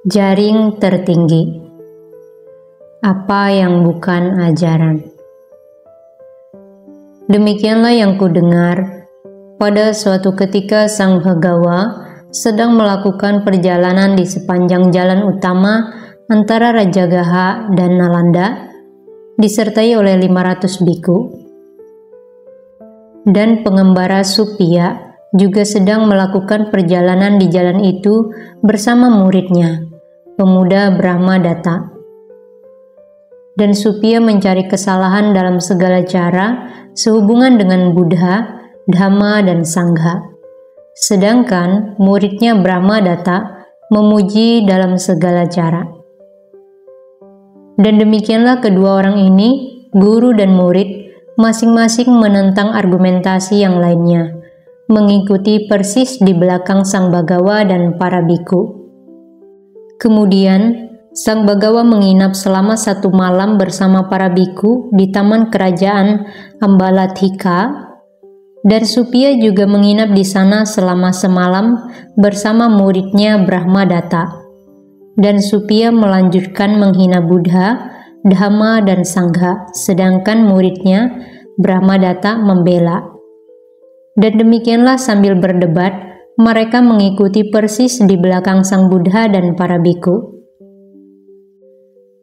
Jaring tertinggi. Apa yang bukan ajaran? Demikianlah yang kudengar. Pada suatu ketika Sang Bhagawa sedang melakukan perjalanan di sepanjang jalan utama antara Rajagaha dan Nalanda, disertai oleh 500 biku. Dan pengembara Supya juga sedang melakukan perjalanan di jalan itu bersama muridnya, pemuda Brahmadatta. Dan Supya mencari kesalahan dalam segala cara sehubungan dengan Buddha, Dhamma, dan Sangha. Sedangkan muridnya Brahmadatta memuji dalam segala cara. Dan demikianlah kedua orang ini, guru dan murid, masing-masing menentang argumentasi yang lainnya, mengikuti persis di belakang Sang Bhagawa dan para biku. Kemudian, Sang Bhagawa menginap selama 1 malam bersama para biku di taman kerajaan Ambalathika, dan Supya juga menginap di sana selama semalam bersama muridnya Brahmadatta. Dan Supya melanjutkan menghina Buddha, Dhamma, dan Sangha, sedangkan muridnya Brahmadatta membela. Dan demikianlah sambil berdebat, mereka mengikuti persis di belakang Sang Buddha dan para biku.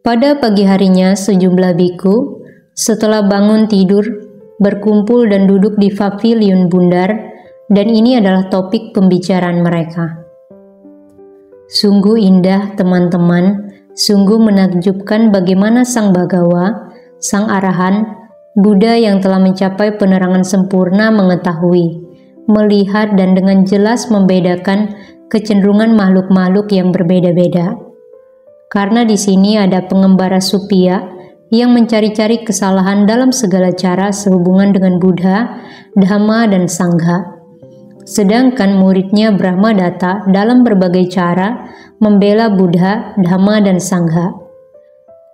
Pada pagi harinya, sejumlah biku, setelah bangun tidur, berkumpul dan duduk di paviliun bundar, dan ini adalah topik pembicaraan mereka. Sungguh indah, teman-teman, sungguh menakjubkan bagaimana Sang Bhagawa, Sang Arahan, Buddha yang telah mencapai penerangan sempurna mengetahui, melihat, dan dengan jelas membedakan kecenderungan makhluk-makhluk yang berbeda-beda. Karena di sini ada pengembara Supya yang mencari-cari kesalahan dalam segala cara sehubungan dengan Buddha, Dhamma, dan Sangha. Sedangkan muridnya Brahmadatta dalam berbagai cara membela Buddha, Dhamma, dan Sangha.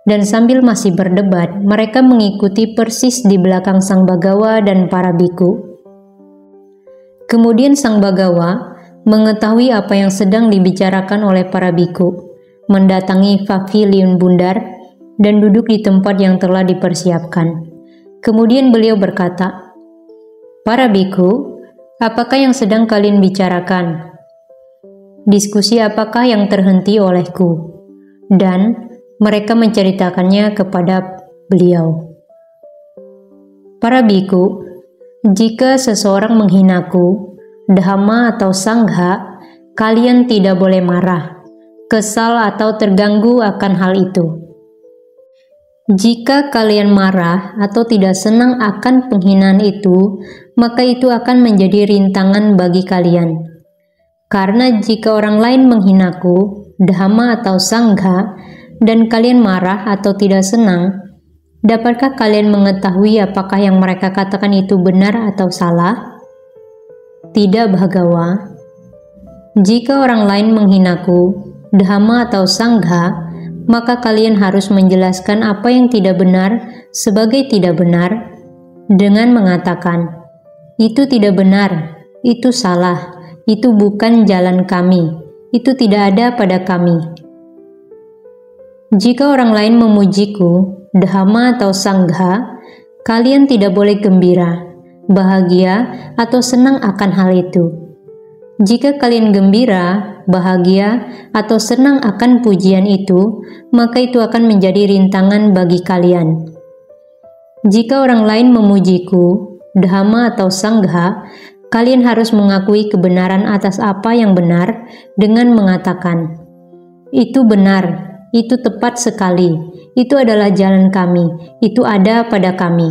Dan sambil masih berdebat, mereka mengikuti persis di belakang Sang Bhagawa dan para biku. Kemudian Sang Bhagawa mengetahui apa yang sedang dibicarakan oleh para biku, mendatangi paviliun bundar, dan duduk di tempat yang telah dipersiapkan. Kemudian beliau berkata, "Para biku, apakah yang sedang kalian bicarakan? Diskusi apakah yang terhenti olehku?" Dan mereka menceritakannya kepada beliau. "Para biku, jika seseorang menghinaku, Dhamma atau Sangha, kalian tidak boleh marah, kesal, atau terganggu akan hal itu. Jika kalian marah atau tidak senang akan penghinaan itu, maka itu akan menjadi rintangan bagi kalian. Karena jika orang lain menghinaku, Dhamma atau Sangha, dan kalian marah atau tidak senang, dapatkah kalian mengetahui apakah yang mereka katakan itu benar atau salah? Tidak, Bhagawa. Jika orang lain menghinaku, Dhamma atau Sangha, maka kalian harus menjelaskan apa yang tidak benar sebagai tidak benar dengan mengatakan, itu tidak benar, itu salah, itu bukan jalan kami, itu tidak ada pada kami. Jika orang lain memujiku, Dhamma atau Sangha, kalian tidak boleh gembira, bahagia, atau senang akan hal itu. Jika kalian gembira, bahagia, atau senang akan pujian itu, maka itu akan menjadi rintangan bagi kalian. Jika orang lain memujiku, Dhamma atau Sangha, kalian harus mengakui kebenaran atas apa yang benar dengan mengatakan, itu benar, itu tepat sekali, itu adalah jalan kami, itu ada pada kami.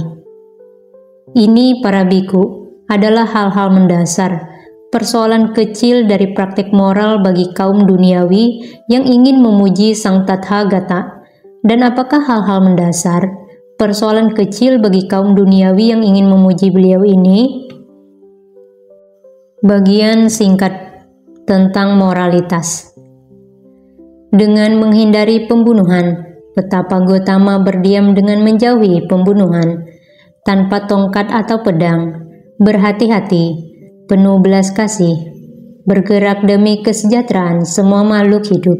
Ini, para biku, adalah hal-hal mendasar, persoalan kecil dari praktik moral bagi kaum duniawi yang ingin memuji Sang Tathagata. Dan apakah hal-hal mendasar, persoalan kecil bagi kaum duniawi yang ingin memuji beliau ini? Bagian singkat tentang moralitas. Dengan menghindari pembunuhan, betapa Gotama berdiam dengan menjauhi pembunuhan, tanpa tongkat atau pedang, berhati-hati, penuh belas kasih, bergerak demi kesejahteraan semua makhluk hidup.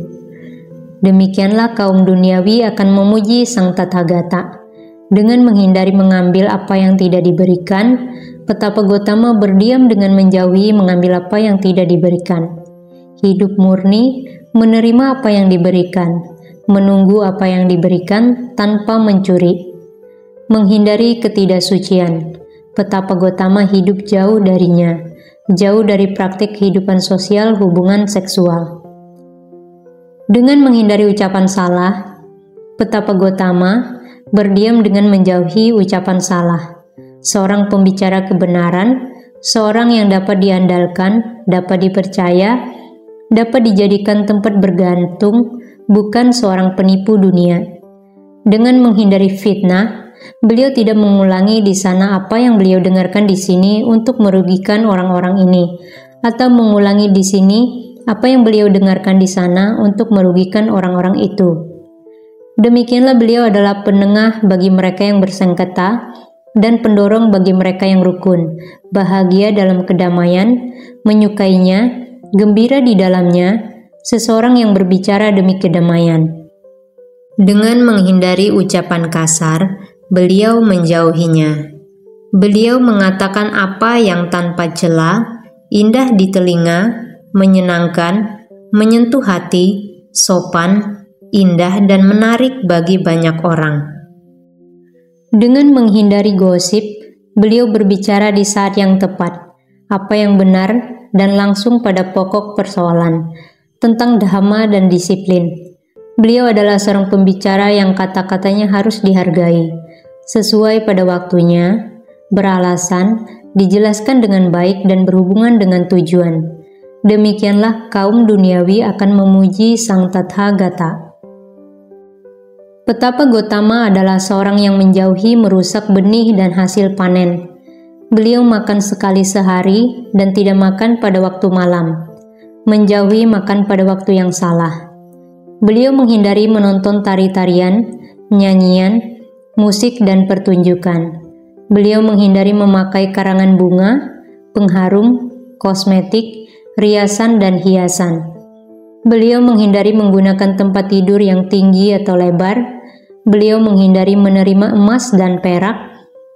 Demikianlah kaum duniawi akan memuji Sang Tathagata. Dengan menghindari mengambil apa yang tidak diberikan, Petapa Gotama berdiam dengan menjauhi mengambil apa yang tidak diberikan. Hidup murni, menerima apa yang diberikan, menunggu apa yang diberikan tanpa mencuri. Menghindari ketidaksucian. Petapa Gotama hidup jauh darinya, jauh dari praktik kehidupan sosial hubungan seksual. Dengan menghindari ucapan salah, Petapa Gotama berdiam dengan menjauhi ucapan salah. Seorang pembicara kebenaran, seorang yang dapat diandalkan, dapat dipercaya, dapat dijadikan tempat bergantung, bukan seorang penipu dunia. Dengan menghindari fitnah, beliau tidak mengulangi di sana apa yang beliau dengarkan di sini untuk merugikan orang-orang ini, atau mengulangi di sini apa yang beliau dengarkan di sana untuk merugikan orang-orang itu. Demikianlah beliau adalah penengah bagi mereka yang bersengketa dan pendorong bagi mereka yang rukun, bahagia dalam kedamaian, menyukainya, gembira di dalamnya, seseorang yang berbicara demi kedamaian. Dengan menghindari ucapan kasar, beliau menjauhinya. Beliau mengatakan apa yang tanpa cela, indah di telinga, menyenangkan, menyentuh hati, sopan, indah dan menarik bagi banyak orang. Dengan menghindari gosip, beliau berbicara di saat yang tepat, apa yang benar dan langsung pada pokok persoalan, tentang dhamma dan disiplin. Beliau adalah seorang pembicara yang kata-katanya harus dihargai, sesuai pada waktunya, beralasan, dijelaskan dengan baik dan berhubungan dengan tujuan. Demikianlah kaum duniawi akan memuji Sang Tathagata. Petapa Gotama adalah seorang yang menjauhi merusak benih dan hasil panen. Beliau makan sekali sehari dan tidak makan pada waktu malam, menjauhi makan pada waktu yang salah. Beliau menghindari menonton tari-tarian, nyanyian, musik dan pertunjukan. Beliau menghindari memakai karangan bunga, pengharum, kosmetik, riasan dan hiasan. Beliau menghindari menggunakan tempat tidur yang tinggi atau lebar. Beliau menghindari menerima emas dan perak.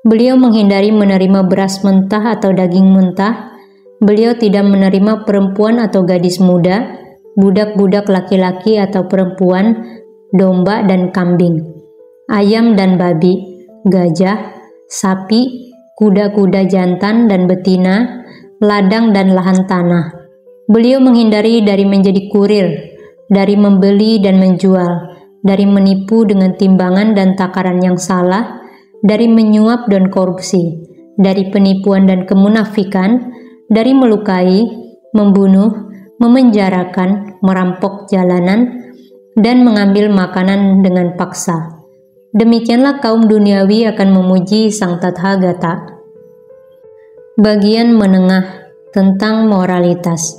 Beliau menghindari menerima beras mentah atau daging mentah. Beliau tidak menerima perempuan atau gadis muda, budak-budak laki-laki atau perempuan, domba dan kambing, ayam dan babi, gajah, sapi, kuda-kuda jantan dan betina, ladang dan lahan tanah. Beliau menghindari dari menjadi kurir, dari membeli dan menjual, dari menipu dengan timbangan dan takaran yang salah, dari menyuap dan korupsi, dari penipuan dan kemunafikan, dari melukai, membunuh, memenjarakan, merampok jalanan, dan mengambil makanan dengan paksa. Demikianlah kaum duniawi akan memuji Sang Tathagata. Bagian menengah tentang moralitas.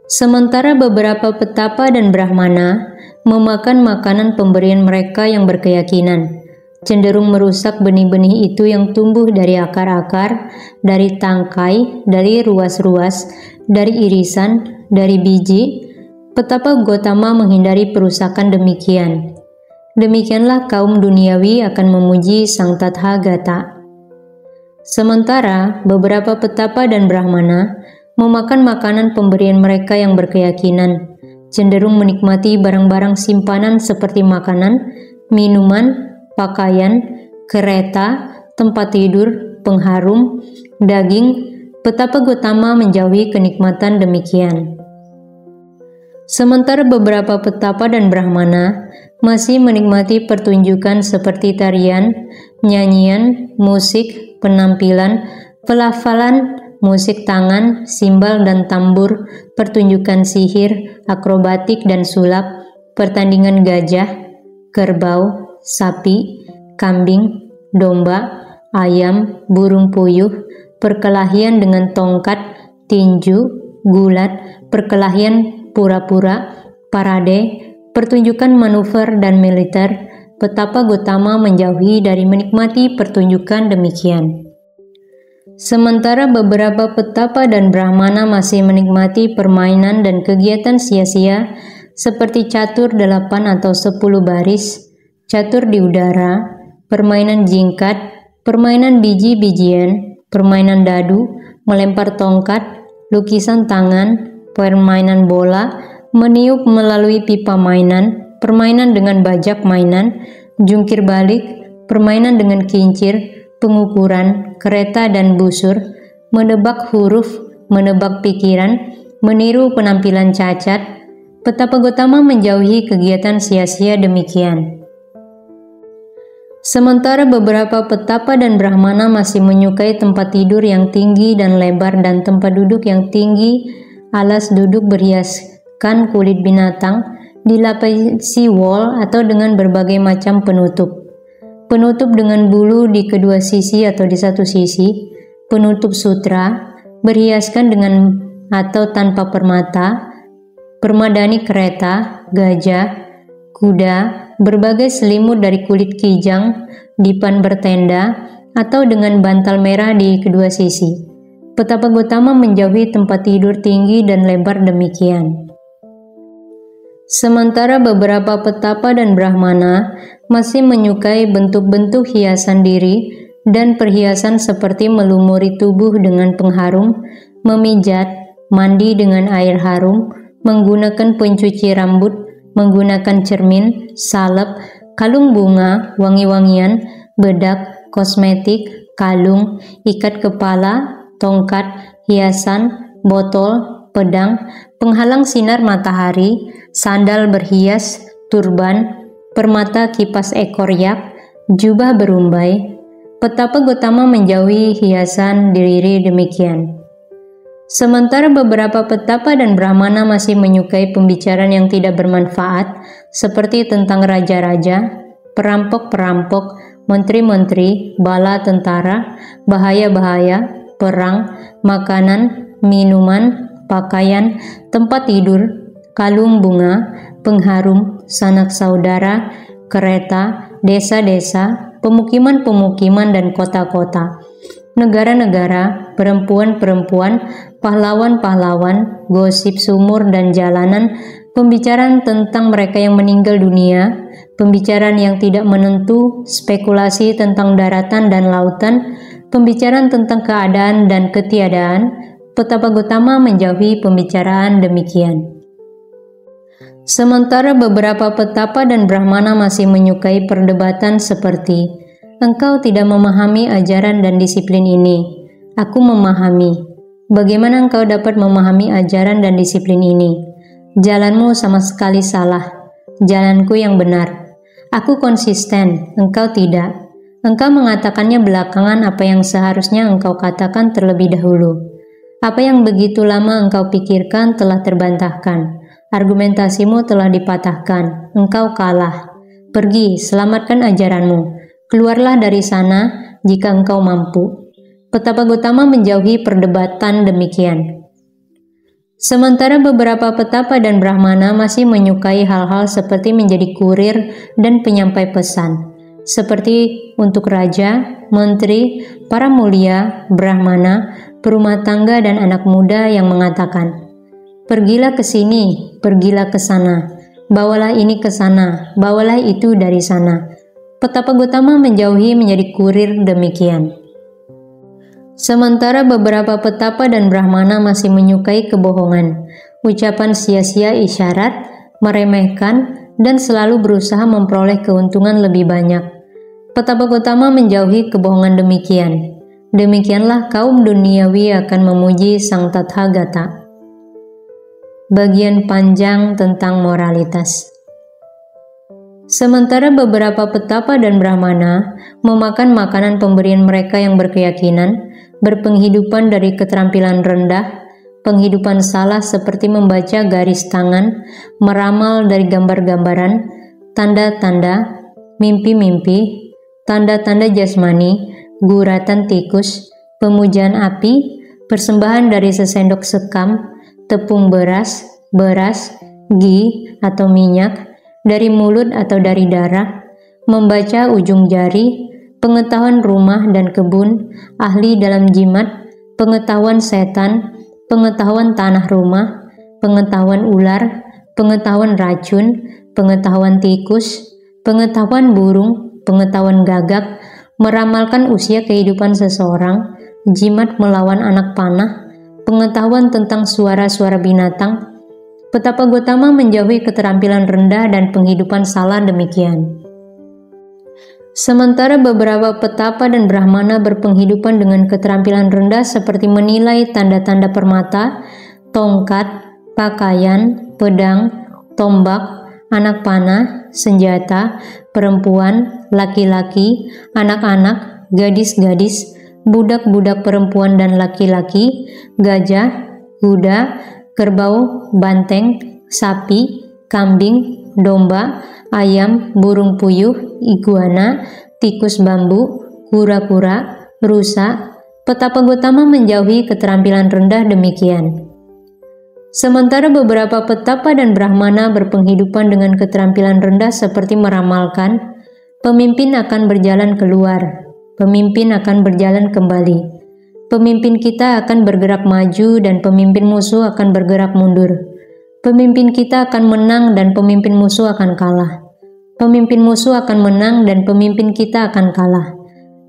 Sementara beberapa petapa dan brahmana memakan makanan pemberian mereka yang berkeyakinan, cenderung merusak benih-benih itu yang tumbuh dari akar-akar, dari tangkai, dari ruas-ruas, dari irisan, dari biji. Petapa Gotama menghindari perusakan demikian. Demikianlah kaum duniawi akan memuji Sang Tathagata. Sementara beberapa petapa dan brahmana memakan makanan pemberian mereka yang berkeyakinan, cenderung menikmati barang-barang simpanan seperti makanan, minuman, pakaian, kereta, tempat tidur, pengharum, daging. Petapa Gotama menjauhi kenikmatan demikian. Sementara beberapa petapa dan brahmana masih menikmati pertunjukan seperti tarian, nyanyian, musik, penampilan, pelafalan, musik tangan, simbal dan tambur, pertunjukan sihir, akrobatik dan sulap, pertandingan gajah, kerbau, sapi, kambing, domba, ayam, burung puyuh, perkelahian dengan tongkat, tinju, gulat, perkelahian pura-pura, parade, pertunjukan manuver dan militer. Petapa Gotama menjauhi dari menikmati pertunjukan demikian. Sementara beberapa petapa dan brahmana masih menikmati permainan dan kegiatan sia-sia seperti catur 8 atau 10 baris, catur di udara, permainan jingkat, permainan biji-bijian, permainan dadu, melempar tongkat, lukisan tangan, permainan bola, meniup melalui pipa mainan, permainan dengan bajak mainan, jungkir balik, permainan dengan kincir, pengukuran, kereta dan busur, menebak huruf, menebak pikiran, meniru penampilan cacat. Petapa Gotama menjauhi kegiatan sia-sia demikian. Sementara beberapa petapa dan brahmana masih menyukai tempat tidur yang tinggi dan lebar dan tempat duduk yang tinggi, alas duduk berhiaskan kulit binatang, dilapisi wol atau dengan berbagai macam penutup. Penutup dengan bulu di kedua sisi atau di satu sisi, penutup sutra, berhiaskan dengan atau tanpa permata, permadani kereta, gajah, kuda, berbagai selimut dari kulit kijang, dipan bertenda, atau dengan bantal merah di kedua sisi. Petapa Gotama menjauhi tempat tidur tinggi dan lebar demikian. Sementara beberapa petapa dan brahmana masih menyukai bentuk-bentuk hiasan diri dan perhiasan seperti melumuri tubuh dengan pengharum, memijat, mandi dengan air harum, menggunakan pencuci rambut, menggunakan cermin, salep, kalung bunga, wangi-wangian, bedak, kosmetik, kalung, ikat kepala, tongkat, hiasan, botol, pedang, penghalang sinar matahari, sandal berhias, turban, permata kipas ekor yak, jubah berumbai. Petapa Gotama menjauhi hiasan diri demikian. Sementara beberapa petapa dan brahmana masih menyukai pembicaraan yang tidak bermanfaat, seperti tentang raja-raja, perampok-perampok, menteri-menteri, bala tentara, bahaya-bahaya, perang, makanan, minuman, pakaian, tempat tidur, kalung bunga, pengharum, sanak saudara, kereta, desa-desa, pemukiman-pemukiman dan kota-kota, negara-negara, perempuan-perempuan, pahlawan-pahlawan, gosip sumur dan jalanan, pembicaraan tentang mereka yang meninggal dunia, pembicaraan yang tidak menentu, spekulasi tentang daratan dan lautan, pembicaraan tentang keadaan dan ketiadaan. Petapa Gotama menjauhi pembicaraan demikian. Sementara beberapa petapa dan brahmana masih menyukai perdebatan seperti, "Engkau tidak memahami ajaran dan disiplin ini. Aku memahami. Bagaimana engkau dapat memahami ajaran dan disiplin ini? Jalanmu sama sekali salah. Jalanku yang benar. Aku konsisten, engkau tidak. Engkau mengatakannya belakangan apa yang seharusnya engkau katakan terlebih dahulu. Apa yang begitu lama engkau pikirkan telah terbantahkan. Argumentasimu telah dipatahkan. Engkau kalah. Pergi, selamatkan ajaranmu. Keluarlah dari sana jika engkau mampu." Petapa Gotama menjauhi perdebatan demikian. Sementara beberapa petapa dan brahmana masih menyukai hal-hal seperti menjadi kurir dan penyampai pesan, seperti untuk raja, menteri, para mulia, brahmana, perumah tangga dan anak muda yang mengatakan, "Pergilah ke sini, pergilah ke sana, bawalah ini ke sana, bawalah itu dari sana." Petapa Gotama menjauhi menjadi kurir demikian. Sementara beberapa petapa dan brahmana masih menyukai kebohongan, ucapan sia-sia isyarat, meremehkan, dan selalu berusaha memperoleh keuntungan lebih banyak. Petapa Gotama menjauhi kebohongan demikian. Demikianlah kaum duniawi akan memuji Sang Tathagata. Bagian panjang tentang moralitas. Sementara beberapa petapa dan brahmana memakan makanan pemberian mereka yang berkeyakinan, berpenghidupan dari keterampilan rendah, penghidupan salah seperti membaca garis tangan, meramal dari gambar-gambaran, tanda-tanda, mimpi-mimpi, tanda-tanda jasmani, guratan tikus, pemujaan api, persembahan dari sesendok sekam, tepung beras, ghee atau minyak, dari mulut atau dari darah, membaca ujung jari, pengetahuan rumah dan kebun, ahli dalam jimat, pengetahuan setan, pengetahuan tanah rumah, pengetahuan ular, pengetahuan racun, pengetahuan tikus, pengetahuan burung, pengetahuan gagak, meramalkan usia kehidupan seseorang, jimat melawan anak panah, pengetahuan tentang suara-suara binatang. Petapa Gotama menjauhi keterampilan rendah dan penghidupan salah demikian. Sementara beberapa petapa dan brahmana berpenghidupan dengan keterampilan rendah seperti menilai tanda-tanda permata, tongkat, pakaian, pedang, tombak, anak panah, senjata, perempuan, laki-laki, anak-anak, gadis-gadis, budak-budak perempuan dan laki-laki, gajah, kuda, kerbau, banteng, sapi, kambing, domba, ayam, burung puyuh, iguana, tikus bambu, kura-kura, rusa. Petapa Gotama menjauhi keterampilan rendah demikian. Sementara beberapa petapa dan brahmana berpenghidupan dengan keterampilan rendah seperti meramalkan, pemimpin akan berjalan keluar, pemimpin akan berjalan kembali. Pemimpin kita akan bergerak maju dan pemimpin musuh akan bergerak mundur. Pemimpin kita akan menang dan pemimpin musuh akan kalah. Pemimpin musuh akan menang dan pemimpin kita akan kalah.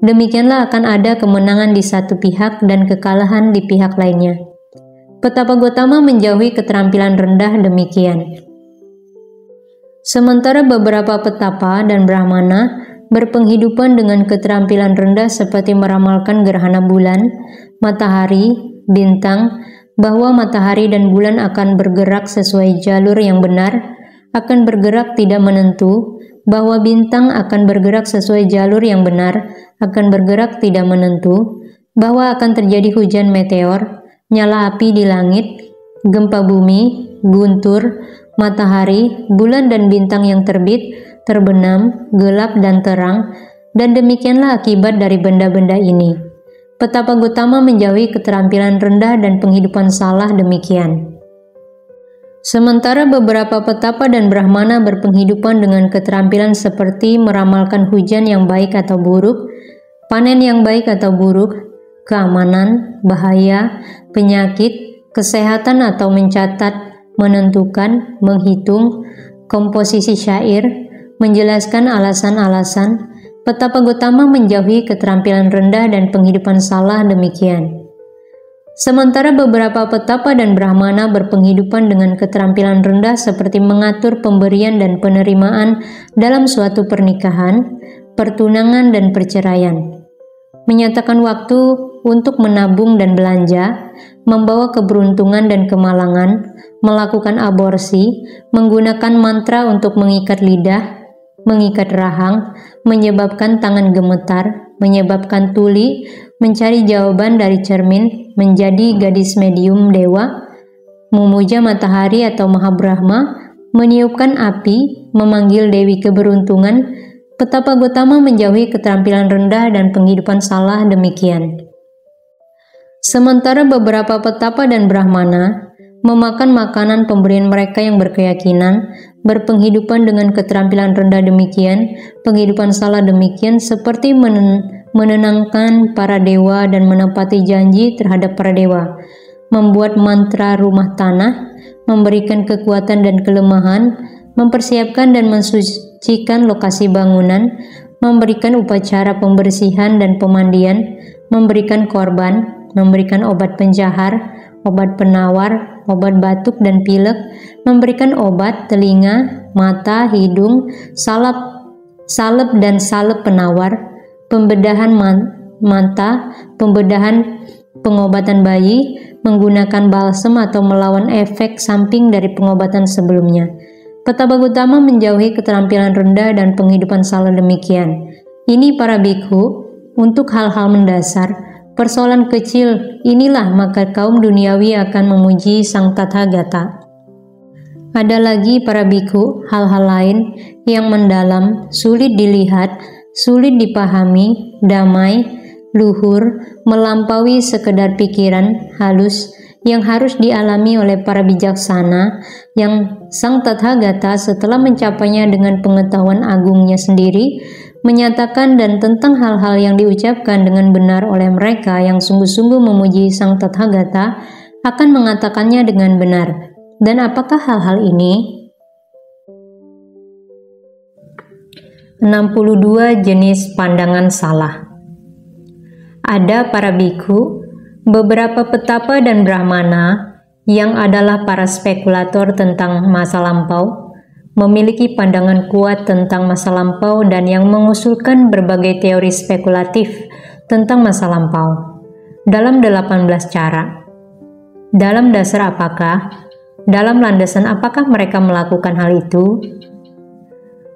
Demikianlah akan ada kemenangan di satu pihak dan kekalahan di pihak lainnya. Petapa Gotama menjauhi keterampilan rendah demikian. Sementara beberapa petapa dan brahmana berpenghidupan dengan keterampilan rendah seperti meramalkan gerhana bulan, matahari, bintang, bahwa matahari dan bulan akan bergerak sesuai jalur yang benar, akan bergerak tidak menentu, bahwa bintang akan bergerak sesuai jalur yang benar, akan bergerak tidak menentu, bahwa akan terjadi hujan meteor, nyala api di langit, gempa bumi, guntur, matahari, bulan dan bintang yang terbit, terbenam, gelap dan terang, dan demikianlah akibat dari benda-benda ini. Petapa Gotama menjauhi keterampilan rendah dan penghidupan salah demikian. Sementara beberapa petapa dan brahmana berpenghidupan dengan keterampilan seperti meramalkan hujan yang baik atau buruk, panen yang baik atau buruk, keamanan, bahaya, penyakit, kesehatan atau mencatat, menentukan, menghitung, komposisi syair, menjelaskan alasan-alasan. Petapa Gotama menjauhi keterampilan rendah dan penghidupan salah demikian. Sementara beberapa petapa dan brahmana berpenghidupan dengan keterampilan rendah seperti mengatur pemberian dan penerimaan dalam suatu pernikahan, pertunangan dan perceraian, menyatakan waktu untuk menabung dan belanja, membawa keberuntungan dan kemalangan, melakukan aborsi, menggunakan mantra untuk mengikat lidah, mengikat rahang, menyebabkan tangan gemetar, menyebabkan tuli, mencari jawaban dari cermin, menjadi gadis medium dewa, memuja matahari atau Mahabrahma, meniupkan api, memanggil Dewi keberuntungan. Petapa Gotama menjauhi keterampilan rendah dan penghidupan salah demikian. Sementara beberapa petapa dan brahmana memakan makanan pemberian mereka yang berkeyakinan, berpenghidupan dengan keterampilan rendah demikian, penghidupan salah demikian, seperti menenangkan para dewa dan menepati janji terhadap para dewa, membuat mantra rumah tanah, memberikan kekuatan dan kelemahan, mempersiapkan dan mensucikan lokasi bangunan, memberikan upacara pembersihan dan pemandian, memberikan korban, memberikan obat penjahar, obat penawar, obat batuk dan pilek, memberikan obat telinga, mata, hidung, salep dan salep penawar, pembedahan mata, pembedahan pengobatan bayi, menggunakan balsem atau melawan efek samping dari pengobatan sebelumnya. Petapa Gotama menjauhi keterampilan rendah dan penghidupan salah demikian. Ini para bikhu untuk hal-hal mendasar. Persoalan kecil inilah maka kaum duniawi akan memuji Sang Tathagata. Ada lagi para bikhu hal-hal lain yang mendalam, sulit dilihat, sulit dipahami, damai, luhur, melampaui sekedar pikiran, halus, yang harus dialami oleh para bijaksana, yang Sang Tathagata setelah mencapainya dengan pengetahuan agungnya sendiri, menyatakan dan tentang hal-hal yang diucapkan dengan benar oleh mereka yang sungguh-sungguh memuji Sang Tathagata akan mengatakannya dengan benar. Dan apakah hal-hal ini? 62 jenis pandangan salah. Ada para biku, beberapa petapa dan brahmana yang adalah para spekulator tentang masa lampau, memiliki pandangan kuat tentang masa lampau dan yang mengusulkan berbagai teori spekulatif tentang masa lampau dalam 18 cara. Dalam dasar apakah, dalam landasan apakah mereka melakukan hal itu?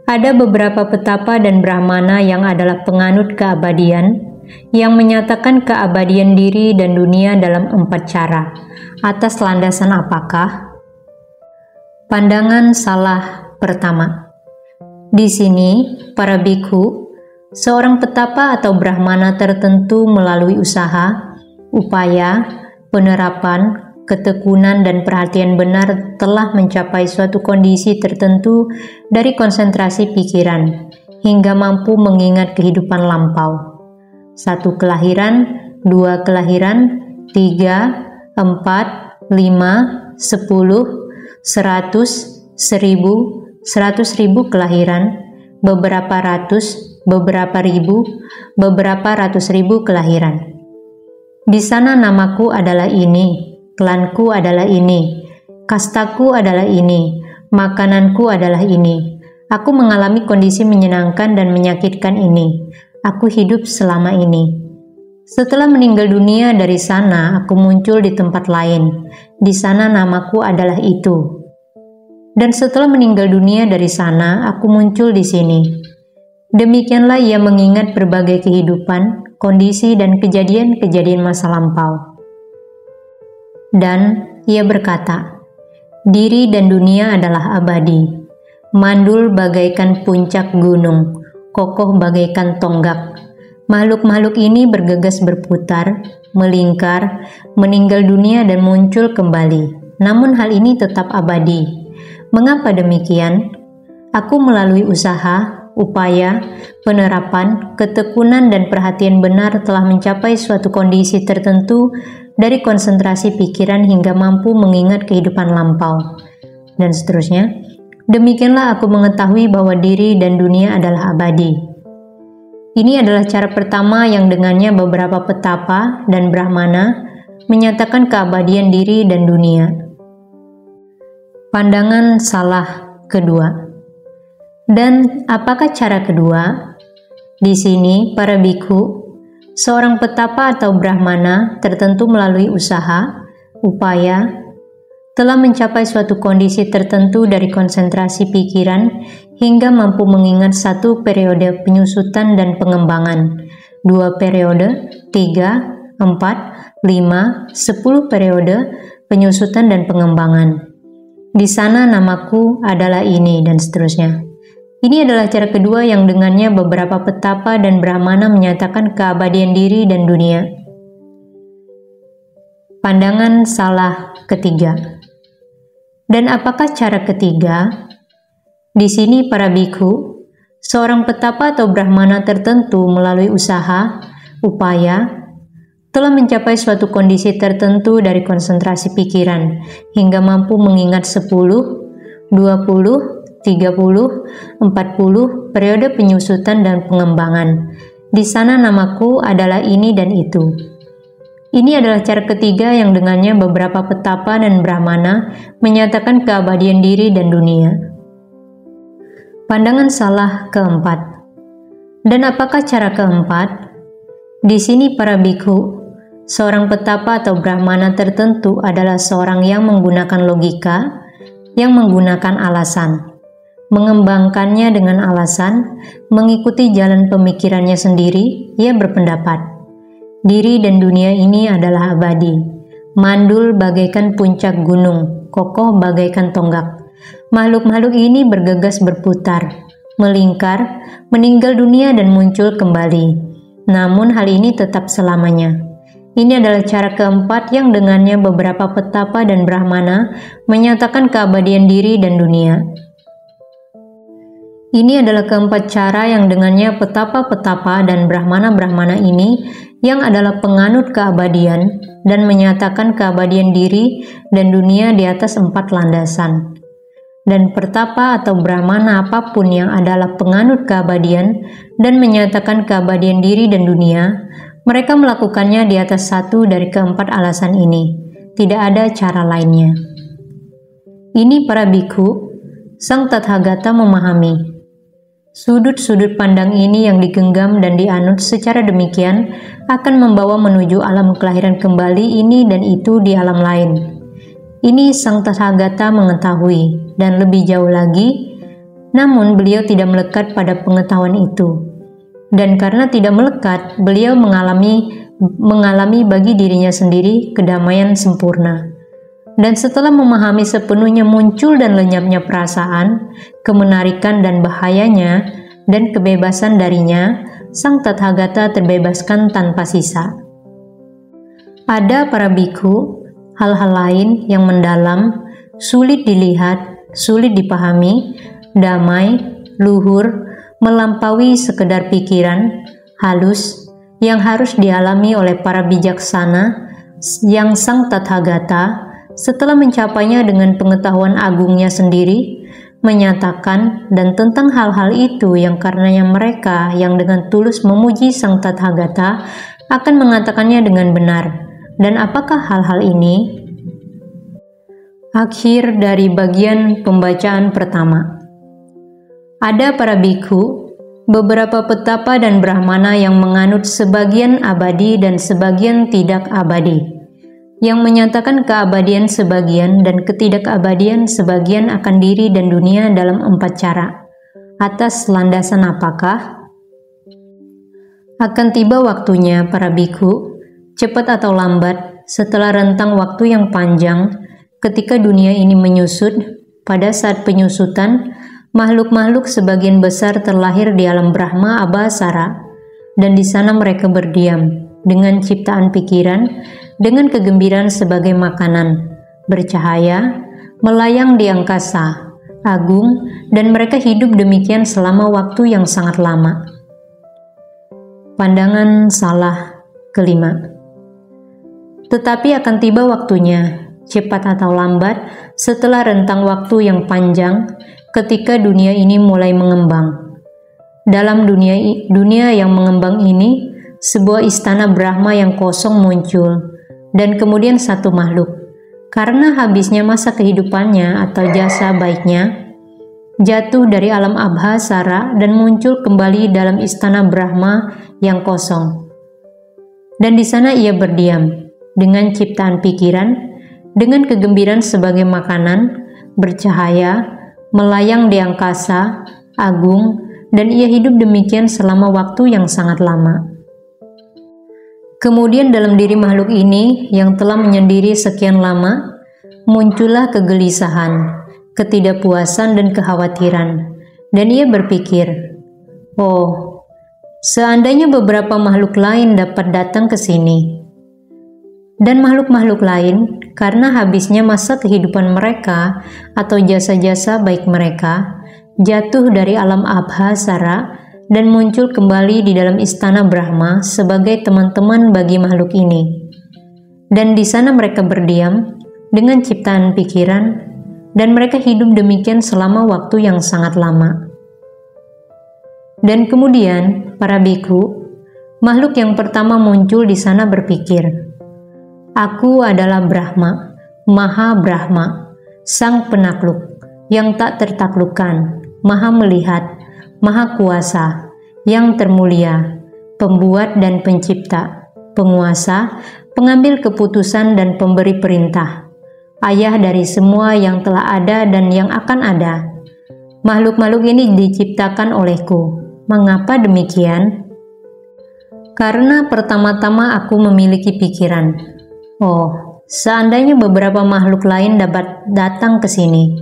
Ada beberapa petapa dan brahmana yang adalah penganut keabadian, yang menyatakan keabadian diri dan dunia dalam 4 cara. Atas landasan apakah? Pandangan salah pertama. Di sini, para biku, seorang petapa atau brahmana tertentu melalui usaha, upaya, penerapan, ketekunan dan perhatian benar telah mencapai suatu kondisi tertentu dari konsentrasi pikiran hingga mampu mengingat kehidupan lampau. 1 kelahiran, 2 kelahiran, 3, 4, 5, 10, 100, 1000, 100.000 kelahiran, beberapa ratus, beberapa ribu, beberapa ratus ribu kelahiran. Di sana namaku adalah ini, klanku adalah ini, kastaku adalah ini, makananku adalah ini. Aku mengalami kondisi menyenangkan dan menyakitkan ini. Aku hidup selama ini. Setelah meninggal dunia dari sana, aku muncul di tempat lain. Di sana namaku adalah itu. Dan setelah meninggal dunia dari sana, aku muncul di sini. Demikianlah ia mengingat berbagai kehidupan, kondisi, dan kejadian-kejadian masa lampau. Dan ia berkata, diri dan dunia adalah abadi. Mandul bagaikan puncak gunung, kokoh bagaikan tonggak. Makhluk-makhluk ini bergegas berputar, melingkar, meninggal dunia dan muncul kembali. Namun hal ini tetap abadi. Mengapa demikian? Aku melalui usaha, upaya, penerapan, ketekunan dan perhatian benar telah mencapai suatu kondisi tertentu dari konsentrasi pikiran hingga mampu mengingat kehidupan lampau. Dan seterusnya. Demikianlah aku mengetahui bahwa diri dan dunia adalah abadi. Ini adalah cara pertama yang dengannya beberapa petapa dan brahmana menyatakan keabadian diri dan dunia. Pandangan salah kedua. Dan apakah cara kedua? Di sini para biku, seorang petapa atau brahmana tertentu melalui usaha, upaya, telah mencapai suatu kondisi tertentu dari konsentrasi pikiran hingga mampu mengingat 1 periode penyusutan dan pengembangan, 2 periode, 3, 4, 5, 10 periode penyusutan dan pengembangan. Di sana namaku adalah ini, dan seterusnya. Ini adalah cara kedua yang dengannya beberapa petapa dan brahmana menyatakan keabadian diri dan dunia. Pandangan salah ketiga. Dan apakah cara ketiga? Di sini para biku, seorang petapa atau brahmana tertentu melalui usaha, upaya, telah mencapai suatu kondisi tertentu dari konsentrasi pikiran hingga mampu mengingat 10, 20, 30, 40 periode penyusutan dan pengembangan. Di sana namaku adalah ini dan itu. Ini adalah cara ketiga yang dengannya beberapa petapa dan brahmana menyatakan keabadian diri dan dunia. Pandangan salah keempat. Dan apakah cara keempat? Di sini para biku, seorang petapa atau brahmana tertentu adalah seorang yang menggunakan logika, yang menggunakan alasan, mengembangkannya dengan alasan, mengikuti jalan pemikirannya sendiri. Ia berpendapat, diri dan dunia ini adalah abadi, mandul bagaikan puncak gunung, kokoh bagaikan tonggak. Makhluk-makhluk ini bergegas berputar, melingkar, meninggal dunia dan muncul kembali. Namun hal ini tetap selamanya. Ini adalah cara keempat yang dengannya beberapa petapa dan brahmana menyatakan keabadian diri dan dunia. Ini adalah keempat cara yang dengannya petapa-petapa dan brahmana-brahmana ini yang adalah penganut keabadian dan menyatakan keabadian diri dan dunia di atas 4 landasan. dan pertapa atau brahmana apapun yang adalah penganut keabadian dan menyatakan keabadian diri dan dunia, mereka melakukannya di atas satu dari keempat alasan ini. Tidak ada cara lainnya. Ini para bikhu, Sang Tathagata memahami. Sudut-sudut pandang ini yang digenggam dan dianut secara demikian akan membawa menuju alam kelahiran kembali ini dan itu di alam lain. Ini Sang Tathagata mengetahui, dan lebih jauh lagi, namun beliau tidak melekat pada pengetahuan itu. Dan karena tidak melekat, beliau mengalami bagi dirinya sendiri kedamaian sempurna. Dan setelah memahami sepenuhnya muncul dan lenyapnya perasaan, kemenarikan dan bahayanya, dan kebebasan darinya, Sang Tathagata terbebaskan tanpa sisa. Ada para bikhu, hal-hal lain yang mendalam, sulit dilihat, sulit dipahami, damai, luhur, melampaui sekedar pikiran, halus, yang harus dialami oleh para bijaksana, yang Sang Tathagata, setelah mencapainya dengan pengetahuan agungnya sendiri, menyatakan dan tentang hal-hal itu yang karenanya mereka yang dengan tulus memuji Sang Tathagata akan mengatakannya dengan benar. Dan apakah hal-hal ini? Akhir dari bagian pembacaan pertama. Ada para bikhu, beberapa petapa dan brahmana yang menganut sebagian abadi dan sebagian tidak abadi, yang menyatakan keabadian sebagian dan ketidakabadian sebagian akan diri dan dunia dalam 4 cara. Atas landasan apakah? Akan tiba waktunya para bikhu, cepat atau lambat, setelah rentang waktu yang panjang, ketika dunia ini menyusut. Pada saat penyusutan, makhluk-makhluk sebagian besar terlahir di alam Brahma Abhasara, dan di sana mereka berdiam dengan ciptaan pikiran, dengan kegembiraan sebagai makanan, bercahaya, melayang di angkasa, agung, dan mereka hidup demikian selama waktu yang sangat lama. Pandangan salah kelima. Tetapi akan tiba waktunya, cepat atau lambat, setelah rentang waktu yang panjang, ketika dunia ini mulai mengembang. Dalam dunia yang mengembang ini, sebuah istana Brahma yang kosong muncul, dan kemudian satu makhluk, karena habisnya masa kehidupannya atau jasa baiknya, jatuh dari alam Abhasara dan muncul kembali dalam istana Brahma yang kosong. Dan di sana ia berdiam, dengan ciptaan pikiran, dengan kegembiraan sebagai makanan, bercahaya, melayang di angkasa, agung, dan ia hidup demikian selama waktu yang sangat lama. Kemudian dalam diri makhluk ini yang telah menyendiri sekian lama, muncullah kegelisahan, ketidakpuasan dan kekhawatiran, dan ia berpikir, "Oh, seandainya beberapa makhluk lain dapat datang ke sini." Dan makhluk-makhluk lain, karena habisnya masa kehidupan mereka atau jasa-jasa baik mereka, jatuh dari alam Abhasara dan muncul kembali di dalam istana Brahma sebagai teman-teman bagi makhluk ini. Dan di sana mereka berdiam dengan ciptaan pikiran, dan mereka hidup demikian selama waktu yang sangat lama. Dan kemudian para bikhu, makhluk yang pertama muncul di sana berpikir, "Aku adalah Brahma, Maha Brahma, Sang Penakluk, yang tak tertaklukkan, Maha Melihat, Maha Kuasa, yang termulia, Pembuat dan Pencipta, Penguasa, Pengambil keputusan dan Pemberi perintah, Ayah dari semua yang telah ada dan yang akan ada. Makhluk-makhluk ini diciptakan olehku. Mengapa demikian? Karena pertama-tama aku memiliki pikiran. Oh, seandainya beberapa makhluk lain dapat datang ke sini.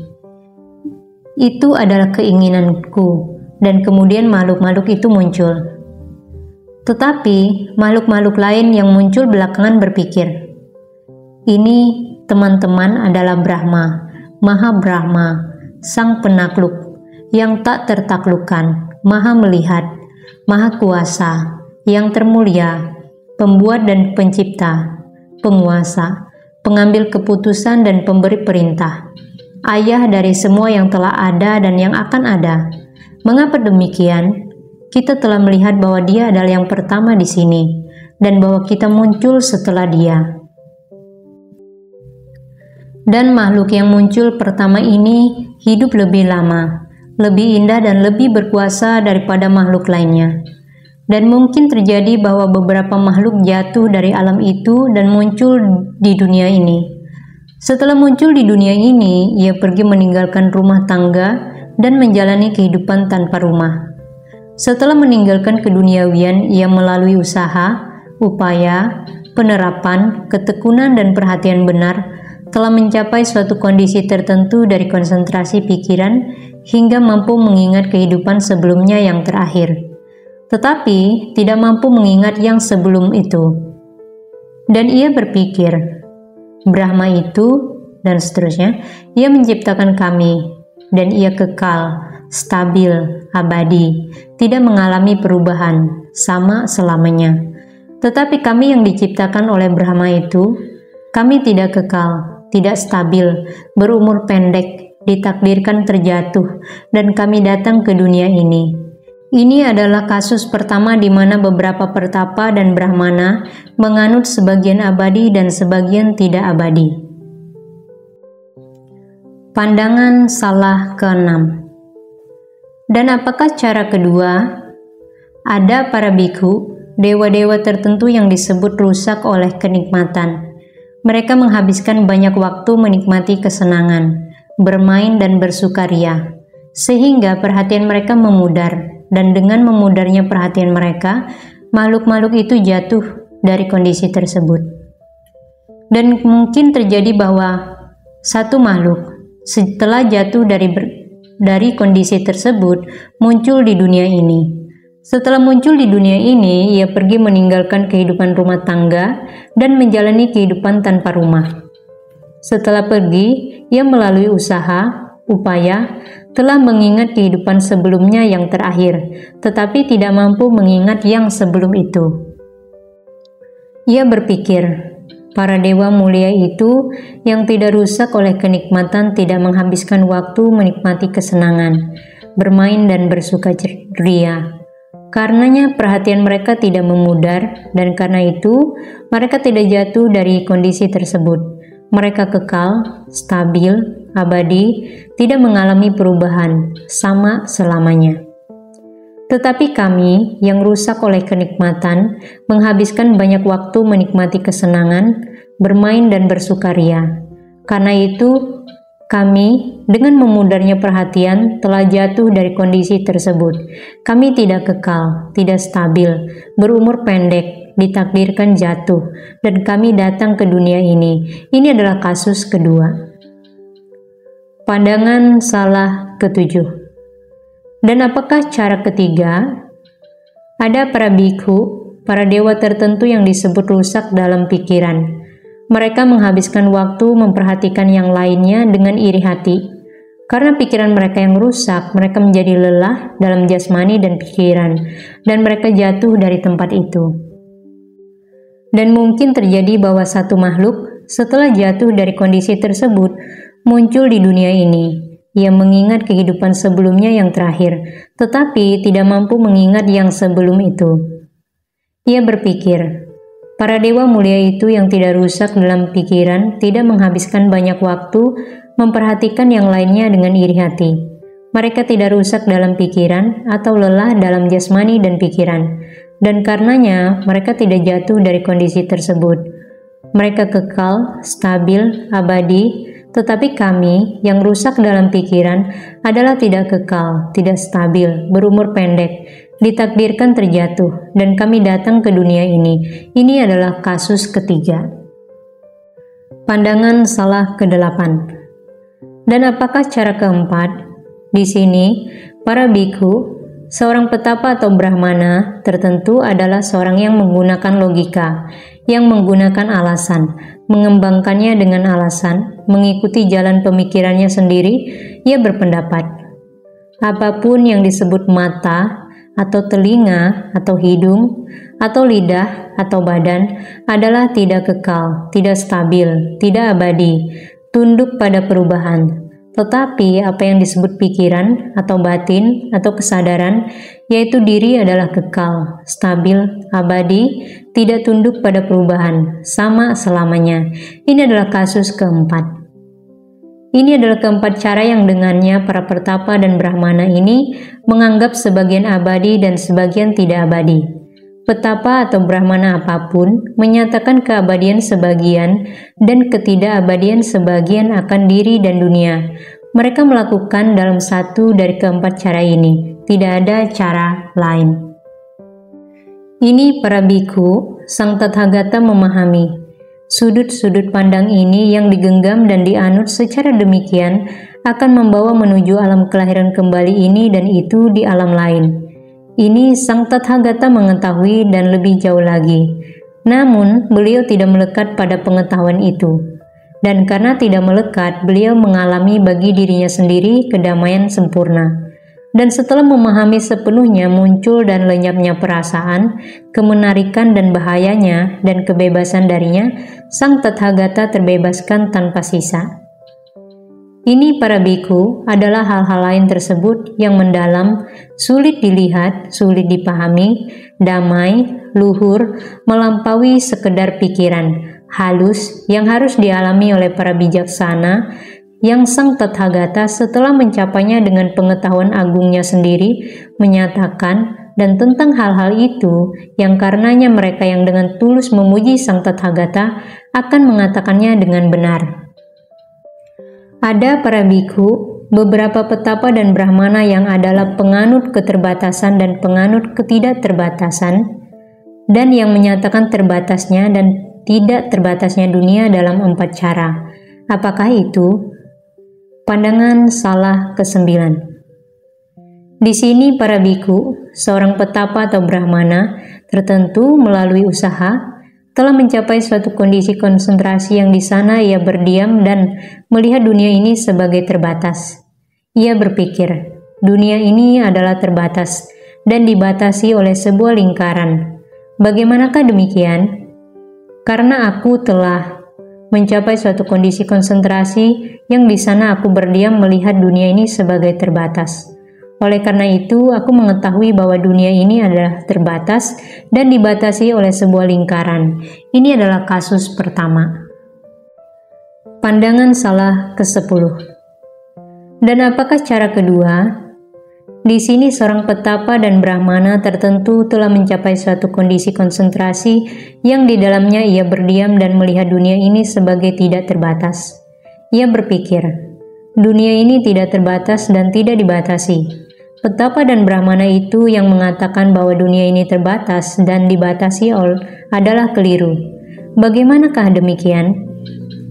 Itu adalah keinginanku, dan kemudian makhluk-makhluk itu muncul. Tetapi makhluk-makhluk lain yang muncul belakangan berpikir, ini teman-teman adalah Brahma, Maha Brahma, Sang Penakluk, yang tak tertaklukkan, Maha Melihat, Maha Kuasa, yang termulia, Pembuat dan Pencipta, Penguasa, Pengambil keputusan dan Pemberi perintah, ayah dari semua yang telah ada dan yang akan ada. Mengapa demikian? Kita telah melihat bahwa Dia adalah yang pertama di sini, dan bahwa kita muncul setelah Dia. Dan makhluk yang muncul pertama ini hidup lebih lama, lebih indah dan lebih berkuasa daripada makhluk lainnya. Dan mungkin terjadi bahwa beberapa makhluk jatuh dari alam itu dan muncul di dunia ini. Setelah muncul di dunia ini, ia pergi meninggalkan rumah tangga dan menjalani kehidupan tanpa rumah. Setelah meninggalkan keduniawian, ia melalui usaha, upaya, penerapan, ketekunan dan perhatian benar, telah mencapai suatu kondisi tertentu dari konsentrasi pikiran hingga mampu mengingat kehidupan sebelumnya yang terakhir. Tetapi tidak mampu mengingat yang sebelum itu. Dan ia berpikir, Brahma itu, dan seterusnya, ia menciptakan kami, dan ia kekal, stabil, abadi, tidak mengalami perubahan, sama selamanya. Tetapi kami yang diciptakan oleh Brahma itu, kami tidak kekal, tidak stabil, berumur pendek, ditakdirkan terjatuh, dan kami datang ke dunia ini. Ini adalah kasus pertama di mana beberapa pertapa dan brahmana menganut sebagian abadi dan sebagian tidak abadi. Pandangan salah ke-6. Dan apakah cara kedua? Ada para bikhu, dewa-dewa tertentu yang disebut rusak oleh kenikmatan. Mereka menghabiskan banyak waktu menikmati kesenangan, bermain dan bersukaria, sehingga perhatian mereka memudar. Dan dengan memudarnya perhatian mereka, makhluk-makhluk itu jatuh dari kondisi tersebut. Dan mungkin terjadi bahwa satu makhluk setelah jatuh dari kondisi tersebut muncul di dunia ini. Setelah muncul di dunia ini, ia pergi meninggalkan kehidupan rumah tangga dan menjalani kehidupan tanpa rumah. Setelah pergi, ia melalui usaha, upaya, telah mengingat kehidupan sebelumnya yang terakhir, tetapi tidak mampu mengingat yang sebelum itu. Ia berpikir, para dewa mulia itu yang tidak rusak oleh kenikmatan tidak menghabiskan waktu menikmati kesenangan, bermain dan bersukaria. Karenanya perhatian mereka tidak memudar, dan karena itu mereka tidak jatuh dari kondisi tersebut. Mereka kekal, stabil, abadi, tidak mengalami perubahan, sama selamanya. Tetapi kami yang rusak oleh kenikmatan menghabiskan banyak waktu menikmati kesenangan, bermain dan bersukaria. Karena itu, kami dengan memudarnya perhatian telah jatuh dari kondisi tersebut. Kami tidak kekal, tidak stabil, berumur pendek, ditakdirkan jatuh, dan kami datang ke dunia ini. Ini adalah kasus kedua. Pandangan salah ke-7. Dan apakah cara ketiga? Ada para bikhu, para dewa tertentu yang disebut rusak dalam pikiran. Mereka menghabiskan waktu memperhatikan yang lainnya dengan iri hati. Karena pikiran mereka yang rusak, mereka menjadi lelah dalam jasmani dan pikiran, dan mereka jatuh dari tempat itu. Dan mungkin terjadi bahwa satu makhluk setelah jatuh dari kondisi tersebut muncul di dunia ini. Ia mengingat kehidupan sebelumnya yang terakhir, tetapi tidak mampu mengingat yang sebelum itu. Ia berpikir, para dewa mulia itu yang tidak rusak dalam pikiran tidak menghabiskan banyak waktu memperhatikan yang lainnya dengan iri hati. Mereka tidak rusak dalam pikiran atau lelah dalam jasmani dan pikiran, dan karenanya mereka tidak jatuh dari kondisi tersebut. Mereka kekal, stabil, abadi, tetapi kami yang rusak dalam pikiran adalah tidak kekal, tidak stabil, berumur pendek, ditakdirkan terjatuh, dan kami datang ke dunia ini. Ini adalah kasus ketiga. Pandangan salah ke-8. Dan apakah cara keempat? Di sini, para bikhu, seorang petapa atau brahmana tertentu adalah seorang yang menggunakan logika, yang menggunakan alasan, mengembangkannya dengan alasan, mengikuti jalan pemikirannya sendiri. Ia berpendapat, apapun yang disebut mata, atau telinga, atau hidung, atau lidah, atau badan adalah tidak kekal, tidak stabil, tidak abadi, tunduk pada perubahan, Tetapi apa yang disebut pikiran atau batin atau kesadaran, yaitu diri adalah kekal, stabil, abadi, tidak tunduk pada perubahan, sama selamanya. Ini adalah kasus keempat. Ini adalah keempat cara yang dengannya para pertapa dan brahmana ini menganggap sebagian abadi dan sebagian tidak abadi. Petapa atau brahmana apapun menyatakan keabadian sebagian dan ketidakabadian sebagian akan diri dan dunia. Mereka melakukan dalam satu dari keempat cara ini. Tidak ada cara lain. Ini para biku, Sang Tathagata memahami. Sudut-sudut pandang ini yang digenggam dan dianut secara demikian akan membawa menuju alam kelahiran kembali ini dan itu di alam lain. Ini Sang Tathagata mengetahui dan lebih jauh lagi. Namun, beliau tidak melekat pada pengetahuan itu. Dan karena tidak melekat, beliau mengalami bagi dirinya sendiri kedamaian sempurna. Dan setelah memahami sepenuhnya muncul dan lenyapnya perasaan, kemenarikan dan bahayanya, dan kebebasan darinya, Sang Tathagata terbebaskan tanpa sisa. Ini para biku adalah hal-hal lain tersebut yang mendalam, sulit dilihat, sulit dipahami, damai, luhur, melampaui sekedar pikiran, halus yang harus dialami oleh para bijaksana yang Sang Tathagata setelah mencapainya dengan pengetahuan agungnya sendiri menyatakan dan tentang hal-hal itu yang karenanya mereka yang dengan tulus memuji Sang Tathagata akan mengatakannya dengan benar. Ada para biku, beberapa petapa dan brahmana yang adalah penganut keterbatasan dan penganut ketidakterbatasan, dan yang menyatakan terbatasnya dan tidak terbatasnya dunia dalam 4 cara. Apakah itu? Pandangan salah ke-9. Di sini para biku, seorang petapa atau brahmana tertentu melalui usaha, telah mencapai suatu kondisi konsentrasi yang di sana ia berdiam dan melihat dunia ini sebagai terbatas. Ia berpikir, dunia ini adalah terbatas dan dibatasi oleh sebuah lingkaran. Bagaimanakah demikian? Karena aku telah mencapai suatu kondisi konsentrasi yang di sana aku berdiam melihat dunia ini sebagai terbatas. Oleh karena itu, aku mengetahui bahwa dunia ini adalah terbatas dan dibatasi oleh sebuah lingkaran. Ini adalah kasus pertama. Pandangan salah ke-10. Dan apakah cara kedua? Di sini seorang petapa dan brahmana tertentu telah mencapai suatu kondisi konsentrasi yang di dalamnya ia berdiam dan melihat dunia ini sebagai tidak terbatas. Ia berpikir, dunia ini tidak terbatas dan tidak dibatasi. Petapa dan brahmana itu yang mengatakan bahwa dunia ini terbatas dan dibatasi adalah keliru. Bagaimanakah demikian?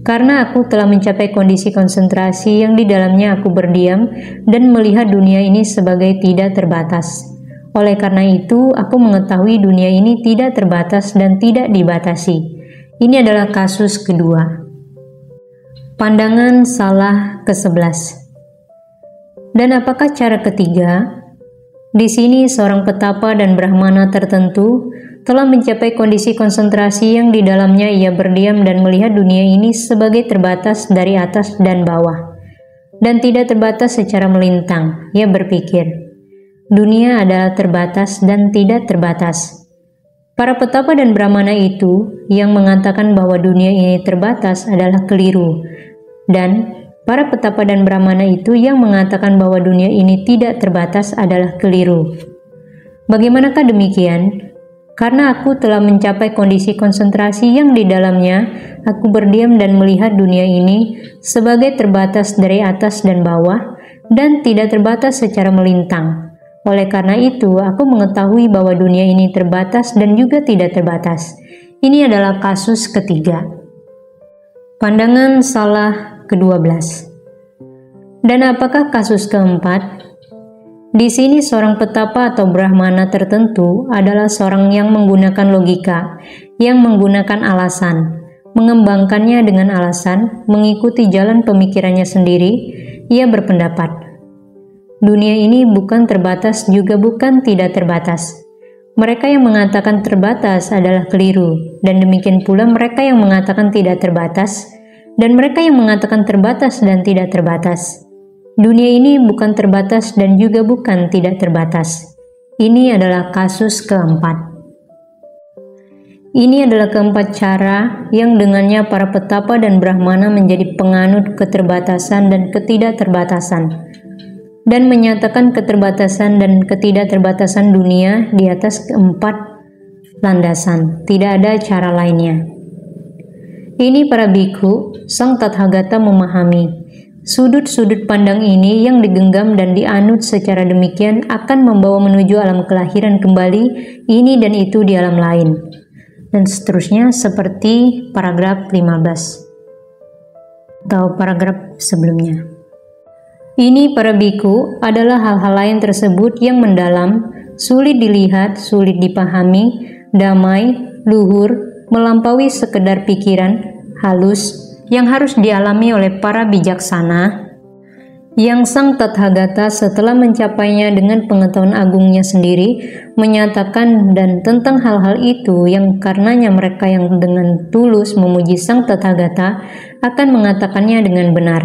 Karena aku telah mencapai kondisi konsentrasi yang di dalamnya aku berdiam dan melihat dunia ini sebagai tidak terbatas. Oleh karena itu, aku mengetahui dunia ini tidak terbatas dan tidak dibatasi. Ini adalah kasus kedua. Pandangan salah ke-11. Dan apakah cara ketiga? Di sini seorang petapa dan brahmana tertentu telah mencapai kondisi konsentrasi yang di dalamnya ia berdiam dan melihat dunia ini sebagai terbatas dari atas dan bawah, dan tidak terbatas secara melintang. Ia berpikir, dunia adalah terbatas dan tidak terbatas. Para petapa dan brahmana itu yang mengatakan bahwa dunia ini terbatas adalah keliru, dan para petapa dan brahmana itu yang mengatakan bahwa dunia ini tidak terbatas adalah keliru. Bagaimanakah demikian? Karena aku telah mencapai kondisi konsentrasi yang di dalamnya aku berdiam dan melihat dunia ini sebagai terbatas dari atas dan bawah dan tidak terbatas secara melintang. Oleh karena itu, aku mengetahui bahwa dunia ini terbatas dan juga tidak terbatas. Ini adalah kasus ketiga. Pandangan salah ke-12. Dan apakah kasus keempat? Di sini seorang petapa atau brahmana tertentu adalah seorang yang menggunakan logika, yang menggunakan alasan, mengembangkannya dengan alasan, mengikuti jalan pemikirannya sendiri. Ia berpendapat, dunia ini bukan terbatas juga bukan tidak terbatas. Mereka yang mengatakan terbatas adalah keliru, dan demikian pula mereka yang mengatakan tidak terbatas, dan mereka yang mengatakan terbatas dan tidak terbatas. Dunia ini bukan terbatas dan juga bukan tidak terbatas. Ini adalah kasus keempat. Ini adalah keempat cara yang dengannya para petapa dan brahmana menjadi penganut keterbatasan dan ketidakterbatasan, dan menyatakan keterbatasan dan ketidakterbatasan dunia di atas keempat landasan. Tidak ada cara lainnya. Ini para bhikkhu, sang Tathagata memahami sudut-sudut pandang ini yang digenggam dan dianut secara demikian akan membawa menuju alam kelahiran kembali, ini dan itu di alam lain. Dan seterusnya seperti paragraf 15 atau paragraf sebelumnya. Ini para biku adalah hal-hal lain tersebut yang mendalam, sulit dilihat, sulit dipahami, damai, luhur, melampaui sekedar pikiran, halus, yang harus dialami oleh para bijaksana, yang sang Tathagata setelah mencapainya dengan pengetahuan agungnya sendiri menyatakan, dan tentang hal-hal itu yang karenanya mereka yang dengan tulus memuji sang Tathagata akan mengatakannya dengan benar.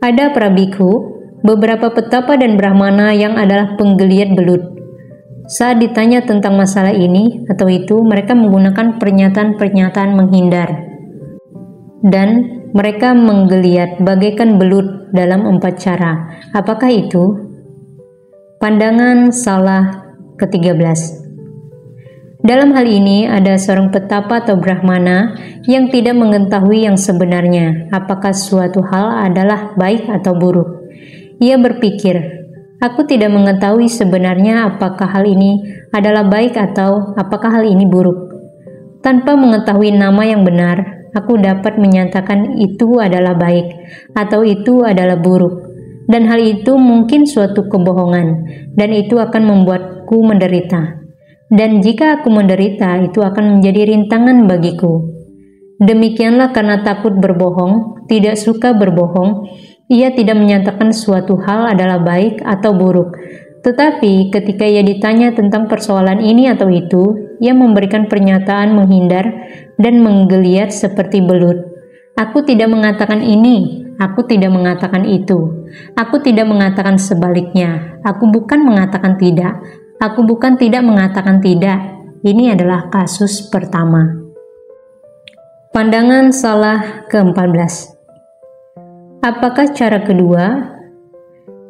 Ada para bhikkhu, beberapa petapa dan brahmana yang adalah penggeliat belut. Saat ditanya tentang masalah ini atau itu, mereka menggunakan pernyataan-pernyataan menghindar, dan mereka menggeliat bagaikan belut dalam 4 cara. Apakah itu? Pandangan salah ke-13. Dalam hal ini ada seorang petapa atau brahmana yang tidak mengetahui yang sebenarnya, apakah suatu hal adalah baik atau buruk. Ia berpikir, aku tidak mengetahui sebenarnya apakah hal ini adalah baik atau apakah hal ini buruk. Tanpa mengetahui nama yang benar, aku dapat menyatakan itu adalah baik atau itu adalah buruk, dan hal itu mungkin suatu kebohongan, dan itu akan membuatku menderita. Dan jika aku menderita, itu akan menjadi rintangan bagiku. Demikianlah karena takut berbohong, tidak suka berbohong, ia tidak menyatakan suatu hal adalah baik atau buruk. Tetapi ketika ia ditanya tentang persoalan ini atau itu, ia memberikan pernyataan menghindar dan menggeliat seperti belut. Aku tidak mengatakan ini, aku tidak mengatakan itu, aku tidak mengatakan sebaliknya, aku bukan mengatakan tidak, aku bukan tidak mengatakan tidak. Ini adalah kasus pertama. Pandangan salah ke-14. Apakah cara kedua?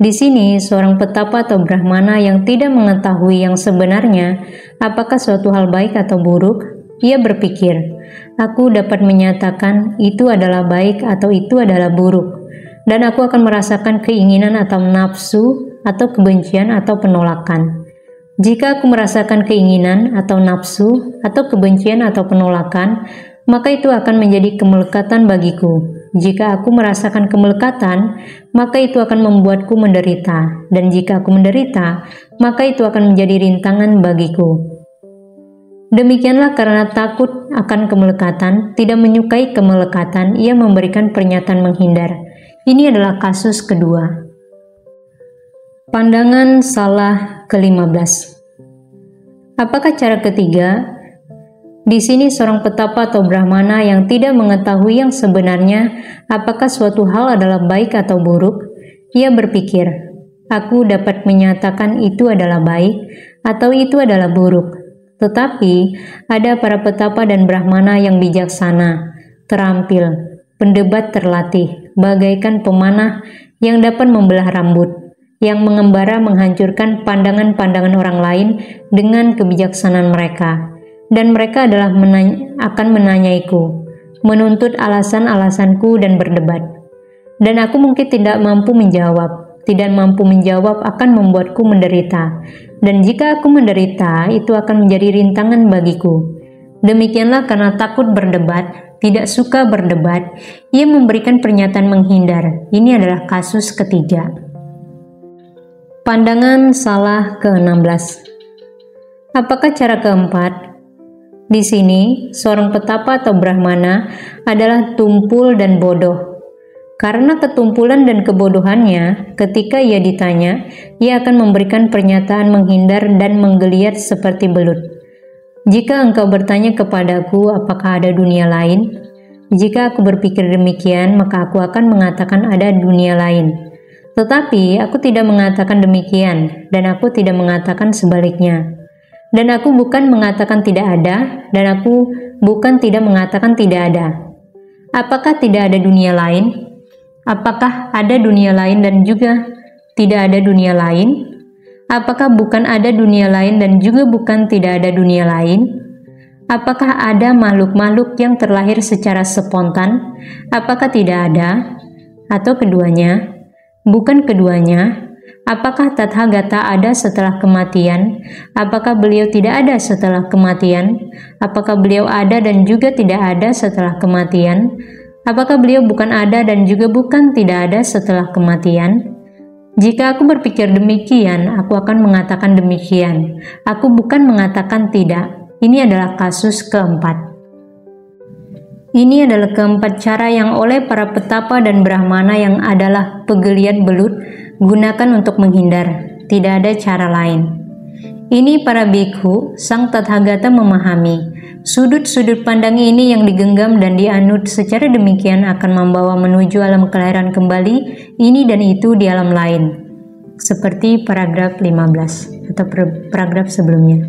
Di sini, seorang petapa atau brahmana yang tidak mengetahui yang sebenarnya apakah suatu hal baik atau buruk, ia berpikir, aku dapat menyatakan itu adalah baik atau itu adalah buruk, dan aku akan merasakan keinginan atau nafsu atau kebencian atau penolakan. Jika aku merasakan keinginan atau nafsu atau kebencian atau penolakan, maka itu akan menjadi kemelekatan bagiku. Jika aku merasakan kemelekatan, maka itu akan membuatku menderita, dan jika aku menderita, maka itu akan menjadi rintangan bagiku. Demikianlah karena takut akan kemelekatan, tidak menyukai kemelekatan, ia memberikan pernyataan menghindar. Ini adalah kasus kedua. Pandangan salah ke-15. Apakah cara ketiga? Di sini seorang petapa atau brahmana yang tidak mengetahui yang sebenarnya apakah suatu hal adalah baik atau buruk, ia berpikir, aku dapat menyatakan itu adalah baik atau itu adalah buruk. Tetapi ada para petapa dan brahmana yang bijaksana, terampil, pendebat terlatih, bagaikan pemanah yang dapat membelah rambut, yang mengembara menghancurkan pandangan-pandangan orang lain dengan kebijaksanaan mereka. Dan mereka adalah akan menanyaiku, menuntut alasan-alasanku dan berdebat. Dan aku mungkin tidak mampu menjawab. Tidak mampu menjawab akan membuatku menderita. Dan jika aku menderita, itu akan menjadi rintangan bagiku. Demikianlah karena takut berdebat, tidak suka berdebat, ia memberikan pernyataan menghindar. Ini adalah kasus ketiga. Pandangan salah ke-16. Apakah cara keempat? Di sini, seorang petapa atau brahmana adalah tumpul dan bodoh. Karena ketumpulan dan kebodohannya, ketika ia ditanya, ia akan memberikan pernyataan menghindar dan menggeliat seperti belut. Jika engkau bertanya kepadaku apakah ada dunia lain, jika aku berpikir demikian, maka aku akan mengatakan ada dunia lain. Tetapi aku tidak mengatakan demikian, dan aku tidak mengatakan sebaliknya. Dan aku bukan mengatakan tidak ada, dan aku bukan tidak mengatakan tidak ada. Apakah tidak ada dunia lain? Apakah ada dunia lain dan juga tidak ada dunia lain? Apakah bukan ada dunia lain dan juga bukan tidak ada dunia lain? Apakah ada makhluk-makhluk yang terlahir secara spontan? Apakah tidak ada? Atau keduanya? Bukan keduanya? Apakah Tathagata ada setelah kematian? Apakah beliau tidak ada setelah kematian? Apakah beliau ada dan juga tidak ada setelah kematian? Apakah beliau bukan ada dan juga bukan tidak ada setelah kematian? Jika aku berpikir demikian, aku akan mengatakan demikian. Aku bukan mengatakan tidak. Ini adalah kasus keempat. Ini adalah keempat cara yang oleh para petapa dan brahmana yang adalah pegeliat belut gunakan untuk menghindar. Tidak ada cara lain. Ini para bikhu, sang Tathagata memahami. Sudut-sudut pandang ini yang digenggam dan dianut secara demikian akan membawa menuju alam kelahiran kembali, ini dan itu di alam lain. Seperti paragraf 15 atau paragraf sebelumnya.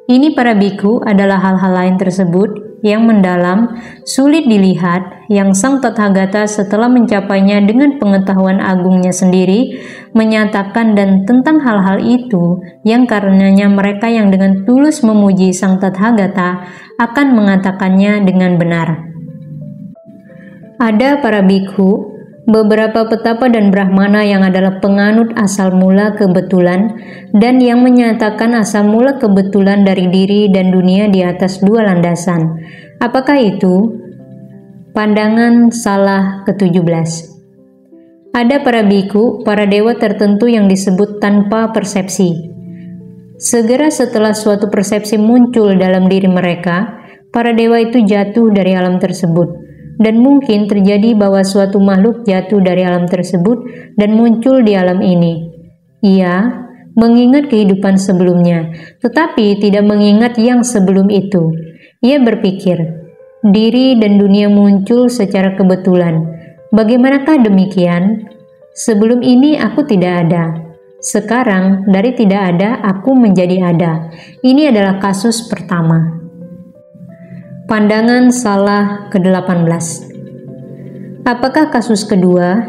Ini para bikhu adalah hal-hal lain tersebut yang mendalam, sulit dilihat, yang sang Tathagata setelah mencapainya dengan pengetahuan agungnya sendiri, menyatakan dan tentang hal-hal itu, yang karenanya mereka yang dengan tulus memuji sang Tathagata akan mengatakannya dengan benar. Ada para bikhu, beberapa petapa dan brahmana yang adalah penganut asal mula kebetulan dan yang menyatakan asal mula kebetulan dari diri dan dunia di atas dua landasan. Apakah itu? Pandangan salah ke-17. Ada para biku, para dewa tertentu yang disebut tanpa persepsi. Segera setelah suatu persepsi muncul dalam diri mereka, para dewa itu jatuh dari alam tersebut. Dan mungkin terjadi bahwa suatu makhluk jatuh dari alam tersebut dan muncul di alam ini. Ia mengingat kehidupan sebelumnya, tetapi tidak mengingat yang sebelum itu. Ia berpikir, diri dan dunia muncul secara kebetulan. Bagaimanakah demikian? Sebelum ini aku tidak ada. Sekarang dari tidak ada aku menjadi ada. Ini adalah kasus pertama. Pandangan salah ke-18. Apakah kasus kedua?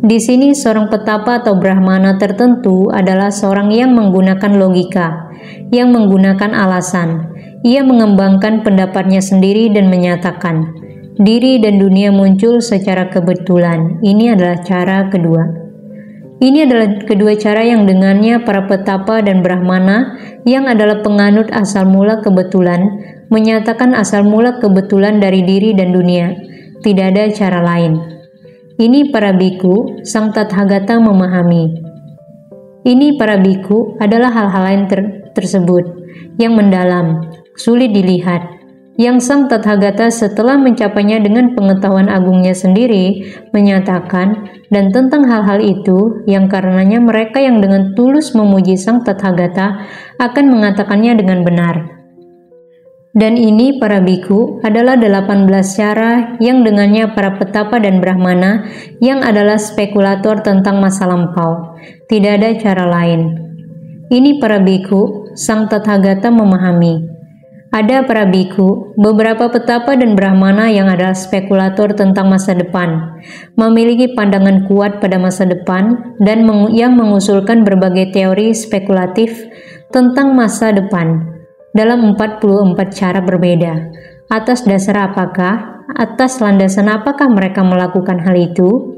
Di sini seorang petapa atau brahmana tertentu adalah seorang yang menggunakan logika, yang menggunakan alasan. Ia mengembangkan pendapatnya sendiri dan menyatakan, diri dan dunia muncul secara kebetulan. Ini adalah cara kedua. Ini adalah kedua cara yang dengannya para petapa dan brahmana yang adalah penganut asal mula kebetulan menyatakan asal mula kebetulan dari diri dan dunia. Tidak ada cara lain. Ini para biku, sang Tathagata memahami. Ini para biku adalah hal-hal lain tersebut yang mendalam, sulit dilihat, yang sang Tathagata setelah mencapainya dengan pengetahuan agungnya sendiri menyatakan dan tentang hal-hal itu yang karenanya mereka yang dengan tulus memuji sang Tathagata akan mengatakannya dengan benar. Dan ini para biku adalah 18 cara yang dengannya para petapa dan brahmana yang adalah spekulator tentang masa lampau. Tidak ada cara lain. Ini para biku, sang Tathagata memahami. Ada para biku, beberapa petapa dan brahmana yang adalah spekulator tentang masa depan, memiliki pandangan kuat pada masa depan dan yang mengusulkan berbagai teori spekulatif tentang masa depan dalam 44 cara berbeda. Atas dasar apakah? Atas landasan apakah mereka melakukan hal itu?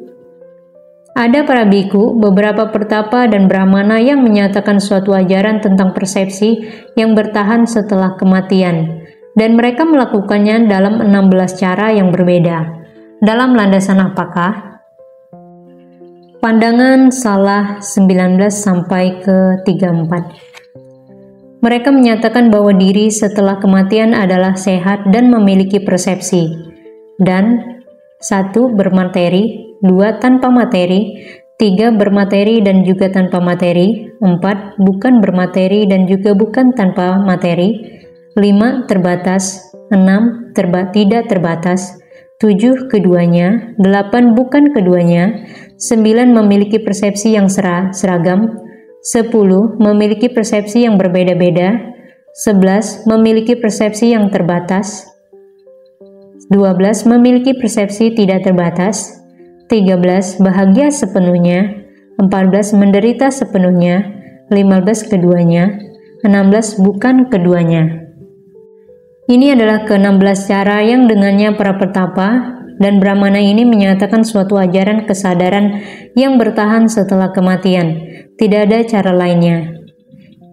Ada para biku, beberapa petapa dan brahmana yang menyatakan suatu ajaran tentang persepsi yang bertahan setelah kematian, dan mereka melakukannya dalam 16 cara yang berbeda. Dalam landasan apakah? Pandangan salah 19 sampai ke 34. Mereka menyatakan bahwa diri setelah kematian adalah sehat dan memiliki persepsi. Dan 1. Bermateri, 2. Tanpa materi, 3. Bermateri dan juga tanpa materi, 4. Bukan bermateri dan juga bukan tanpa materi, 5. Terbatas, 6. Tidak terbatas, 7. Keduanya, 8. Bukan keduanya, 9 memiliki persepsi yang seragam, 10 memiliki persepsi yang berbeda-beda, 11 memiliki persepsi yang terbatas, 12 memiliki persepsi tidak terbatas, 13 bahagia sepenuhnya, 14 menderita sepenuhnya, 15 keduanya, 16 bukan keduanya. Ini adalah ke-16 cara yang dengannya para petapa dan Brahmana ini menyatakan suatu ajaran kesadaran yang bertahan setelah kematian. Tidak ada cara lainnya.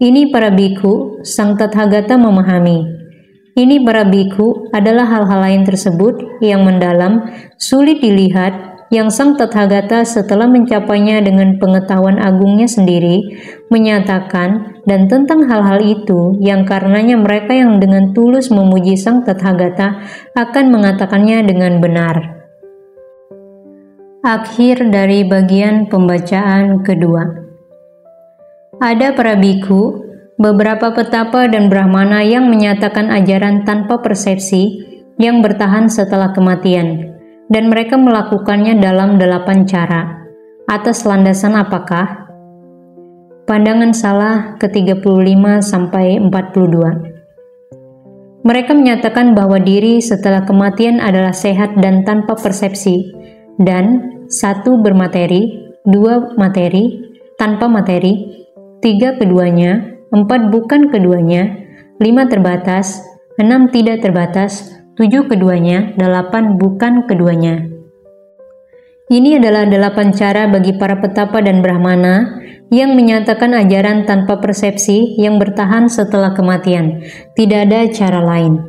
Ini para biku, Sang Tathagata memahami. Ini para biku adalah hal-hal lain tersebut yang mendalam, sulit dilihat, yang Sang Tathagata setelah mencapainya dengan pengetahuan agungnya sendiri, menyatakan, dan tentang hal-hal itu yang karenanya mereka yang dengan tulus memuji Sang Tathagata akan mengatakannya dengan benar. Akhir dari bagian pembacaan kedua. Ada para biku, beberapa petapa dan brahmana yang menyatakan ajaran tanpa persepsi yang bertahan setelah kematian, dan mereka melakukannya dalam 8 cara. Atas landasan apakah? Pandangan salah ke-35 sampai 42. Mereka menyatakan bahwa diri setelah kematian adalah sehat dan tanpa persepsi, dan 1 bermateri, 2 materi, tanpa materi, 3 keduanya, 4 bukan keduanya, 5 terbatas, 6 tidak terbatas, 7 keduanya, 8 bukan keduanya. Ini adalah 8 cara bagi para petapa dan brahmana yang menyatakan ajaran tanpa persepsi yang bertahan setelah kematian. Tidak ada cara lain.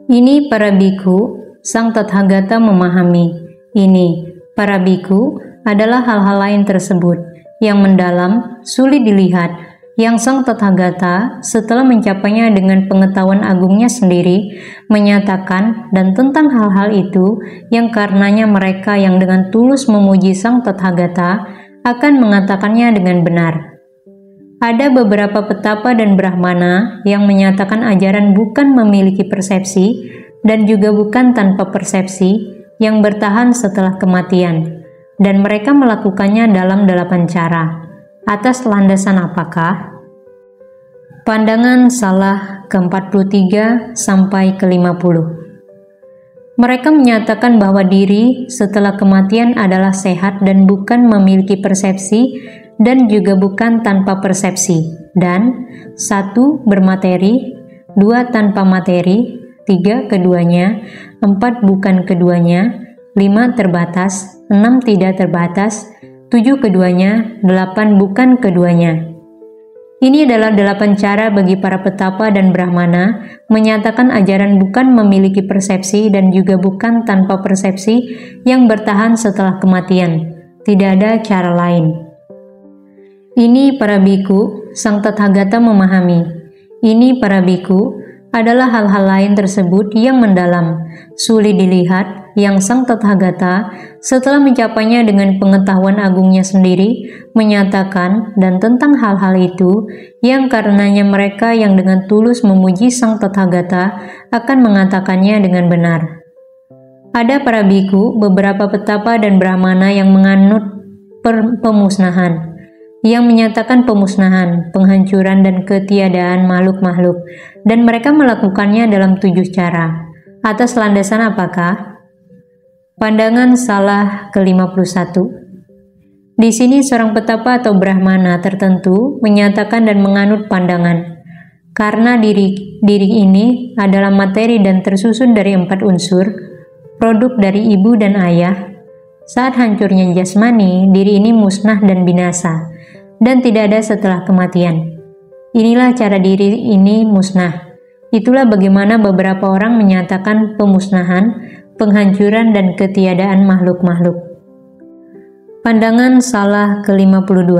Ini para biku, Sang Tathagata memahami. Ini para biku adalah hal-hal lain tersebut yang mendalam, sulit dilihat, yang Sang Tathagata setelah mencapainya dengan pengetahuan agungnya sendiri menyatakan, dan tentang hal-hal itu yang karenanya mereka yang dengan tulus memuji Sang Tathagata akan mengatakannya dengan benar. Ada beberapa petapa dan brahmana yang menyatakan ajaran bukan memiliki persepsi dan juga bukan tanpa persepsi yang bertahan setelah kematian, dan mereka melakukannya dalam 8 cara. Atas landasan apakah? Pandangan salah ke-43 sampai ke-50. Mereka menyatakan bahwa diri setelah kematian adalah sehat dan bukan memiliki persepsi dan juga bukan tanpa persepsi, dan 1 bermateri, 2 tanpa materi, 3 keduanya, 4 bukan keduanya, 5 terbatas, 6 tidak terbatas, 7 keduanya, 8 bukan keduanya. Ini adalah 8 cara bagi para petapa dan brahmana menyatakan ajaran bukan memiliki persepsi dan juga bukan tanpa persepsi yang bertahan setelah kematian. Tidak ada cara lain. Ini para biku, Sang Tathagata memahami. Ini para biku adalah hal-hal lain tersebut yang mendalam, sulit dilihat, yang Sang Tathagata setelah mencapainya dengan pengetahuan agungnya sendiri menyatakan, dan tentang hal-hal itu yang karenanya mereka yang dengan tulus memuji Sang Tathagata akan mengatakannya dengan benar. Ada para biku, beberapa petapa dan brahmana yang menganut pemusnahan, yang menyatakan pemusnahan, penghancuran dan ketiadaan makhluk-makhluk, dan mereka melakukannya dalam 7 cara. Atas landasan apakah? Pandangan salah ke-51. Di sini seorang petapa atau brahmana tertentu menyatakan dan menganut pandangan, karena diri ini adalah materi dan tersusun dari 4 unsur, produk dari ibu dan ayah. Saat hancurnya jasmani, diri ini musnah dan binasa, dan tidak ada setelah kematian. Inilah cara diri ini musnah. Itulah bagaimana beberapa orang menyatakan pemusnahan, penghancuran dan ketiadaan makhluk-makhluk. Pandangan salah ke-52.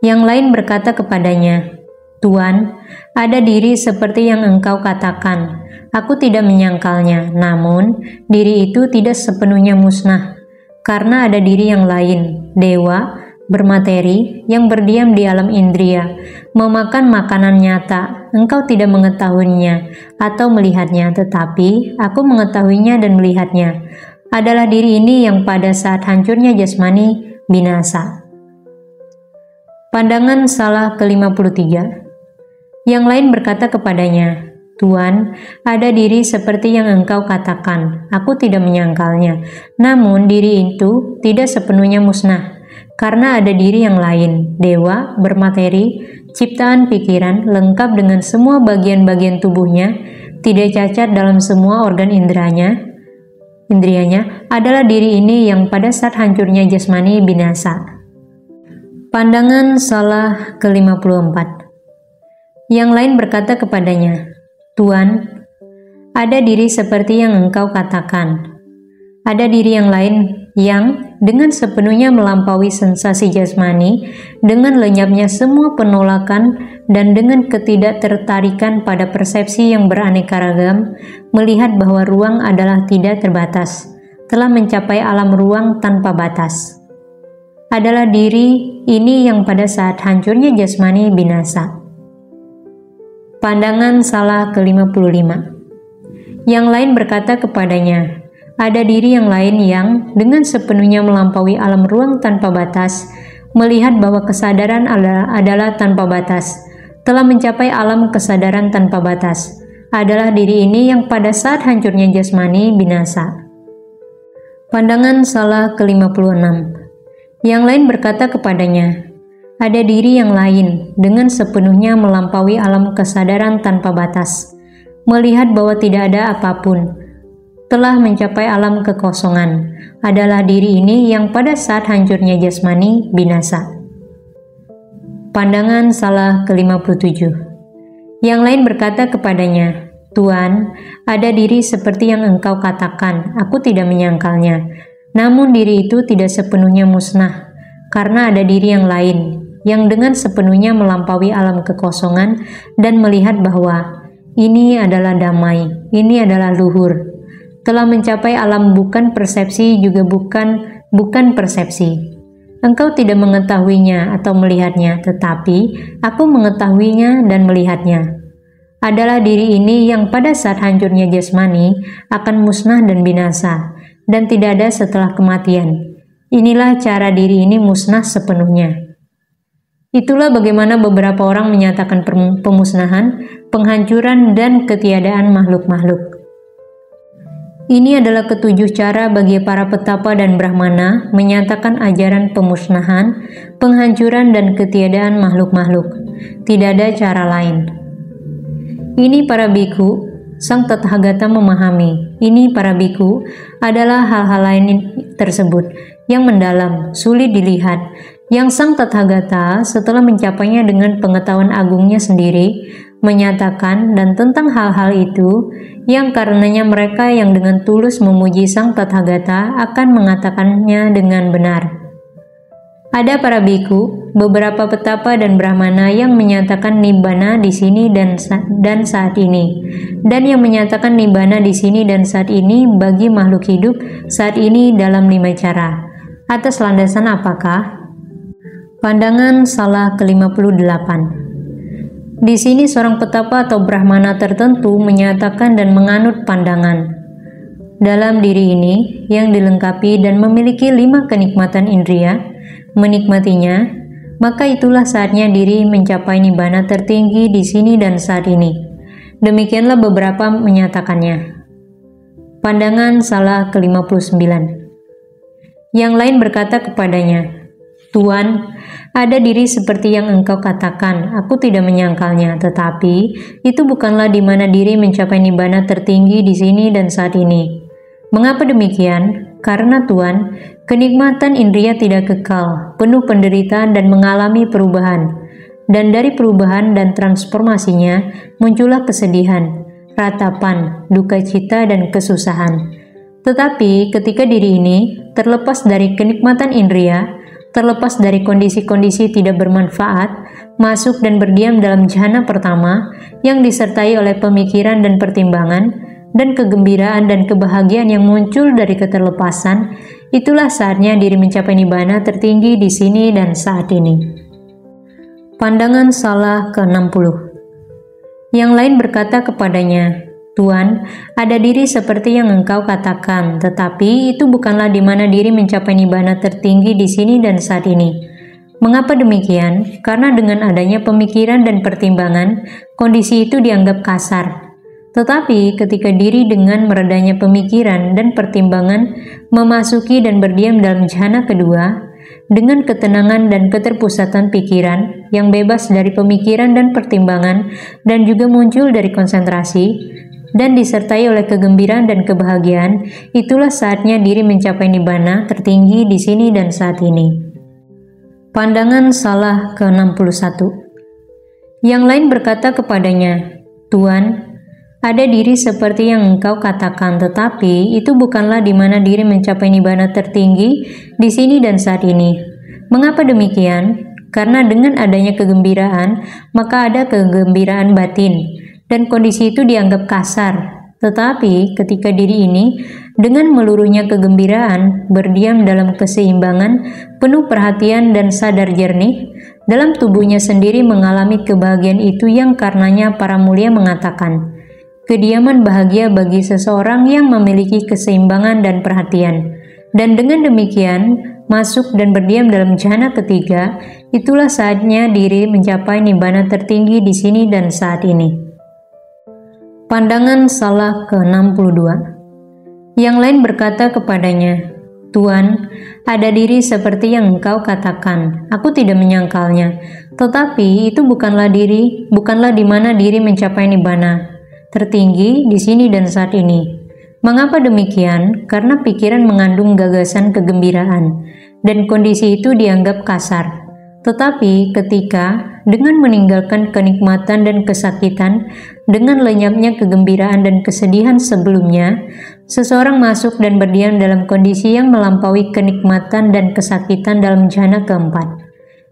Yang lain berkata kepadanya, "Tuan, ada diri seperti yang engkau katakan. Aku tidak menyangkalnya, namun diri itu tidak sepenuhnya musnah, karena ada diri yang lain, dewa, bermateri, yang berdiam di alam indria, memakan makanan nyata. Engkau tidak mengetahuinya atau melihatnya, tetapi aku mengetahuinya dan melihatnya. adalah diri ini yang pada saat hancurnya jasmani binasa. Pandangan salah ke-53. Yang lain berkata kepadanya, Tuan, ada diri seperti yang engkau katakan, aku tidak menyangkalnya. Namun diri itu tidak sepenuhnya musnah, karena ada diri yang lain, dewa, bermateri, ciptaan pikiran, lengkap dengan semua bagian-bagian tubuhnya, tidak cacat dalam semua organ indrianya, adalah diri ini yang pada saat hancurnya jasmani binasa. Pandangan salah ke-54. Yang lain berkata kepadanya, Tuan, ada diri seperti yang engkau katakan. Ada diri yang lain yang dengan sepenuhnya melampaui sensasi jasmani, dengan lenyapnya semua penolakan dan dengan ketidaktertarikan pada persepsi yang beraneka ragam, melihat bahwa ruang adalah tidak terbatas, telah mencapai alam ruang tanpa batas. Adalah diri ini yang pada saat hancurnya jasmani binasa. Pandangan salah ke-55. Yang lain berkata kepadanya, ada diri yang lain yang dengan sepenuhnya melampaui alam ruang tanpa batas, melihat bahwa kesadaran adalah tanpa batas, telah mencapai alam kesadaran tanpa batas. Adalah diri ini yang pada saat hancurnya jasmani binasa. Pandangan salah ke-56. Yang lain berkata kepadanya, ada diri yang lain dengan sepenuhnya melampaui alam kesadaran tanpa batas, melihat bahwa tidak ada apapun, telah mencapai alam kekosongan. Adalah diri ini yang pada saat hancurnya jasmani binasa. Pandangan salah ke-57. Yang lain berkata kepadanya, Tuan, ada diri seperti yang engkau katakan, aku tidak menyangkalnya. Namun diri itu tidak sepenuhnya musnah, karena ada diri yang lain, yang dengan sepenuhnya melampaui alam kekosongan dan melihat bahwa ini adalah damai, ini adalah luhur, telah mencapai alam bukan persepsi juga bukan persepsi. Engkau tidak mengetahuinya atau melihatnya, tetapi aku mengetahuinya dan melihatnya. Adalah diri ini yang pada saat hancurnya jasmani akan musnah dan binasa, dan tidak ada setelah kematian. Inilah cara diri ini musnah sepenuhnya. Itulah bagaimana beberapa orang menyatakan pemusnahan, penghancuran, dan ketiadaan makhluk-makhluk. Ini adalah ketujuh cara bagi para petapa dan brahmana menyatakan ajaran pemusnahan, penghancuran, dan ketiadaan makhluk-makhluk. Tidak ada cara lain. Ini para biku, Sang Tathagata memahami. Ini para biku adalah hal-hal lain tersebut yang mendalam, sulit dilihat, yang Sang Tathagata setelah mencapainya dengan pengetahuan agungnya sendiri, menyatakan dan tentang hal-hal itu yang karenanya mereka yang dengan tulus memuji Sang Tathagata akan mengatakannya dengan benar. Ada para biku, beberapa petapa dan brahmana yang menyatakan nibbana di sini dan saat ini, dan yang menyatakan nibbana di sini dan saat ini bagi makhluk hidup saat ini dalam 5 cara. Atas landasan apakah? Pandangan salah ke-58. Di sini seorang petapa atau brahmana tertentu menyatakan dan menganut pandangan. Dalam diri ini yang dilengkapi dan memiliki 5 kenikmatan indria, menikmatinya, maka itulah saatnya diri mencapai nibbana tertinggi di sini dan saat ini. Demikianlah beberapa menyatakannya. Pandangan salah ke-59. Yang lain berkata kepadanya, Tuan, ada diri seperti yang engkau katakan, aku tidak menyangkalnya, tetapi itu bukanlah di mana diri mencapai nibbana tertinggi di sini dan saat ini. Mengapa demikian? Karena Tuan, kenikmatan indria tidak kekal, penuh penderitaan dan mengalami perubahan. Dan dari perubahan dan transformasinya muncullah kesedihan, ratapan, duka cita dan kesusahan. Tetapi ketika diri ini terlepas dari kenikmatan indria, terlepas dari kondisi-kondisi tidak bermanfaat, masuk dan berdiam dalam jhana pertama yang disertai oleh pemikiran dan pertimbangan, dan kegembiraan dan kebahagiaan yang muncul dari keterlepasan, itulah saatnya diri mencapai nibbana tertinggi di sini dan saat ini. Pandangan salah ke-60. Yang lain berkata kepadanya, Tuan, ada diri seperti yang engkau katakan, tetapi itu bukanlah di mana diri mencapai nibbana tertinggi di sini dan saat ini. Mengapa demikian? Karena dengan adanya pemikiran dan pertimbangan, kondisi itu dianggap kasar. Tetapi ketika diri dengan meredanya pemikiran dan pertimbangan memasuki dan berdiam dalam jhana kedua, dengan ketenangan dan keterpusatan pikiran yang bebas dari pemikiran dan pertimbangan dan juga muncul dari konsentrasi, dan disertai oleh kegembiraan dan kebahagiaan, itulah saatnya diri mencapai nibbana tertinggi di sini dan saat ini. Pandangan salah ke-61. Yang lain berkata kepadanya, Tuan, ada diri seperti yang engkau katakan, tetapi itu bukanlah di mana diri mencapai nibbana tertinggi di sini dan saat ini. Mengapa demikian? Karena dengan adanya kegembiraan, maka ada kegembiraan batin, dan kondisi itu dianggap kasar. Tetapi ketika diri ini dengan meluruhnya kegembiraan berdiam dalam keseimbangan, penuh perhatian dan sadar jernih, dalam tubuhnya sendiri mengalami kebahagiaan itu yang karenanya para mulia mengatakan, kediaman bahagia bagi seseorang yang memiliki keseimbangan dan perhatian. Dan dengan demikian, masuk dan berdiam dalam jhana ketiga, itulah saatnya diri mencapai nibbana tertinggi di sini dan saat ini. Pandangan salah ke-62. Yang lain berkata kepadanya, Tuan, ada diri seperti yang engkau katakan, aku tidak menyangkalnya, tetapi itu bukanlah di mana diri mencapai nibbana tertinggi di sini dan saat ini. Mengapa demikian? Karena pikiran mengandung gagasan kegembiraan, dan kondisi itu dianggap kasar. Tetapi ketika dengan meninggalkan kenikmatan dan kesakitan, dengan lenyapnya kegembiraan dan kesedihan sebelumnya, seseorang masuk dan berdiam dalam kondisi yang melampaui kenikmatan dan kesakitan dalam jhana keempat,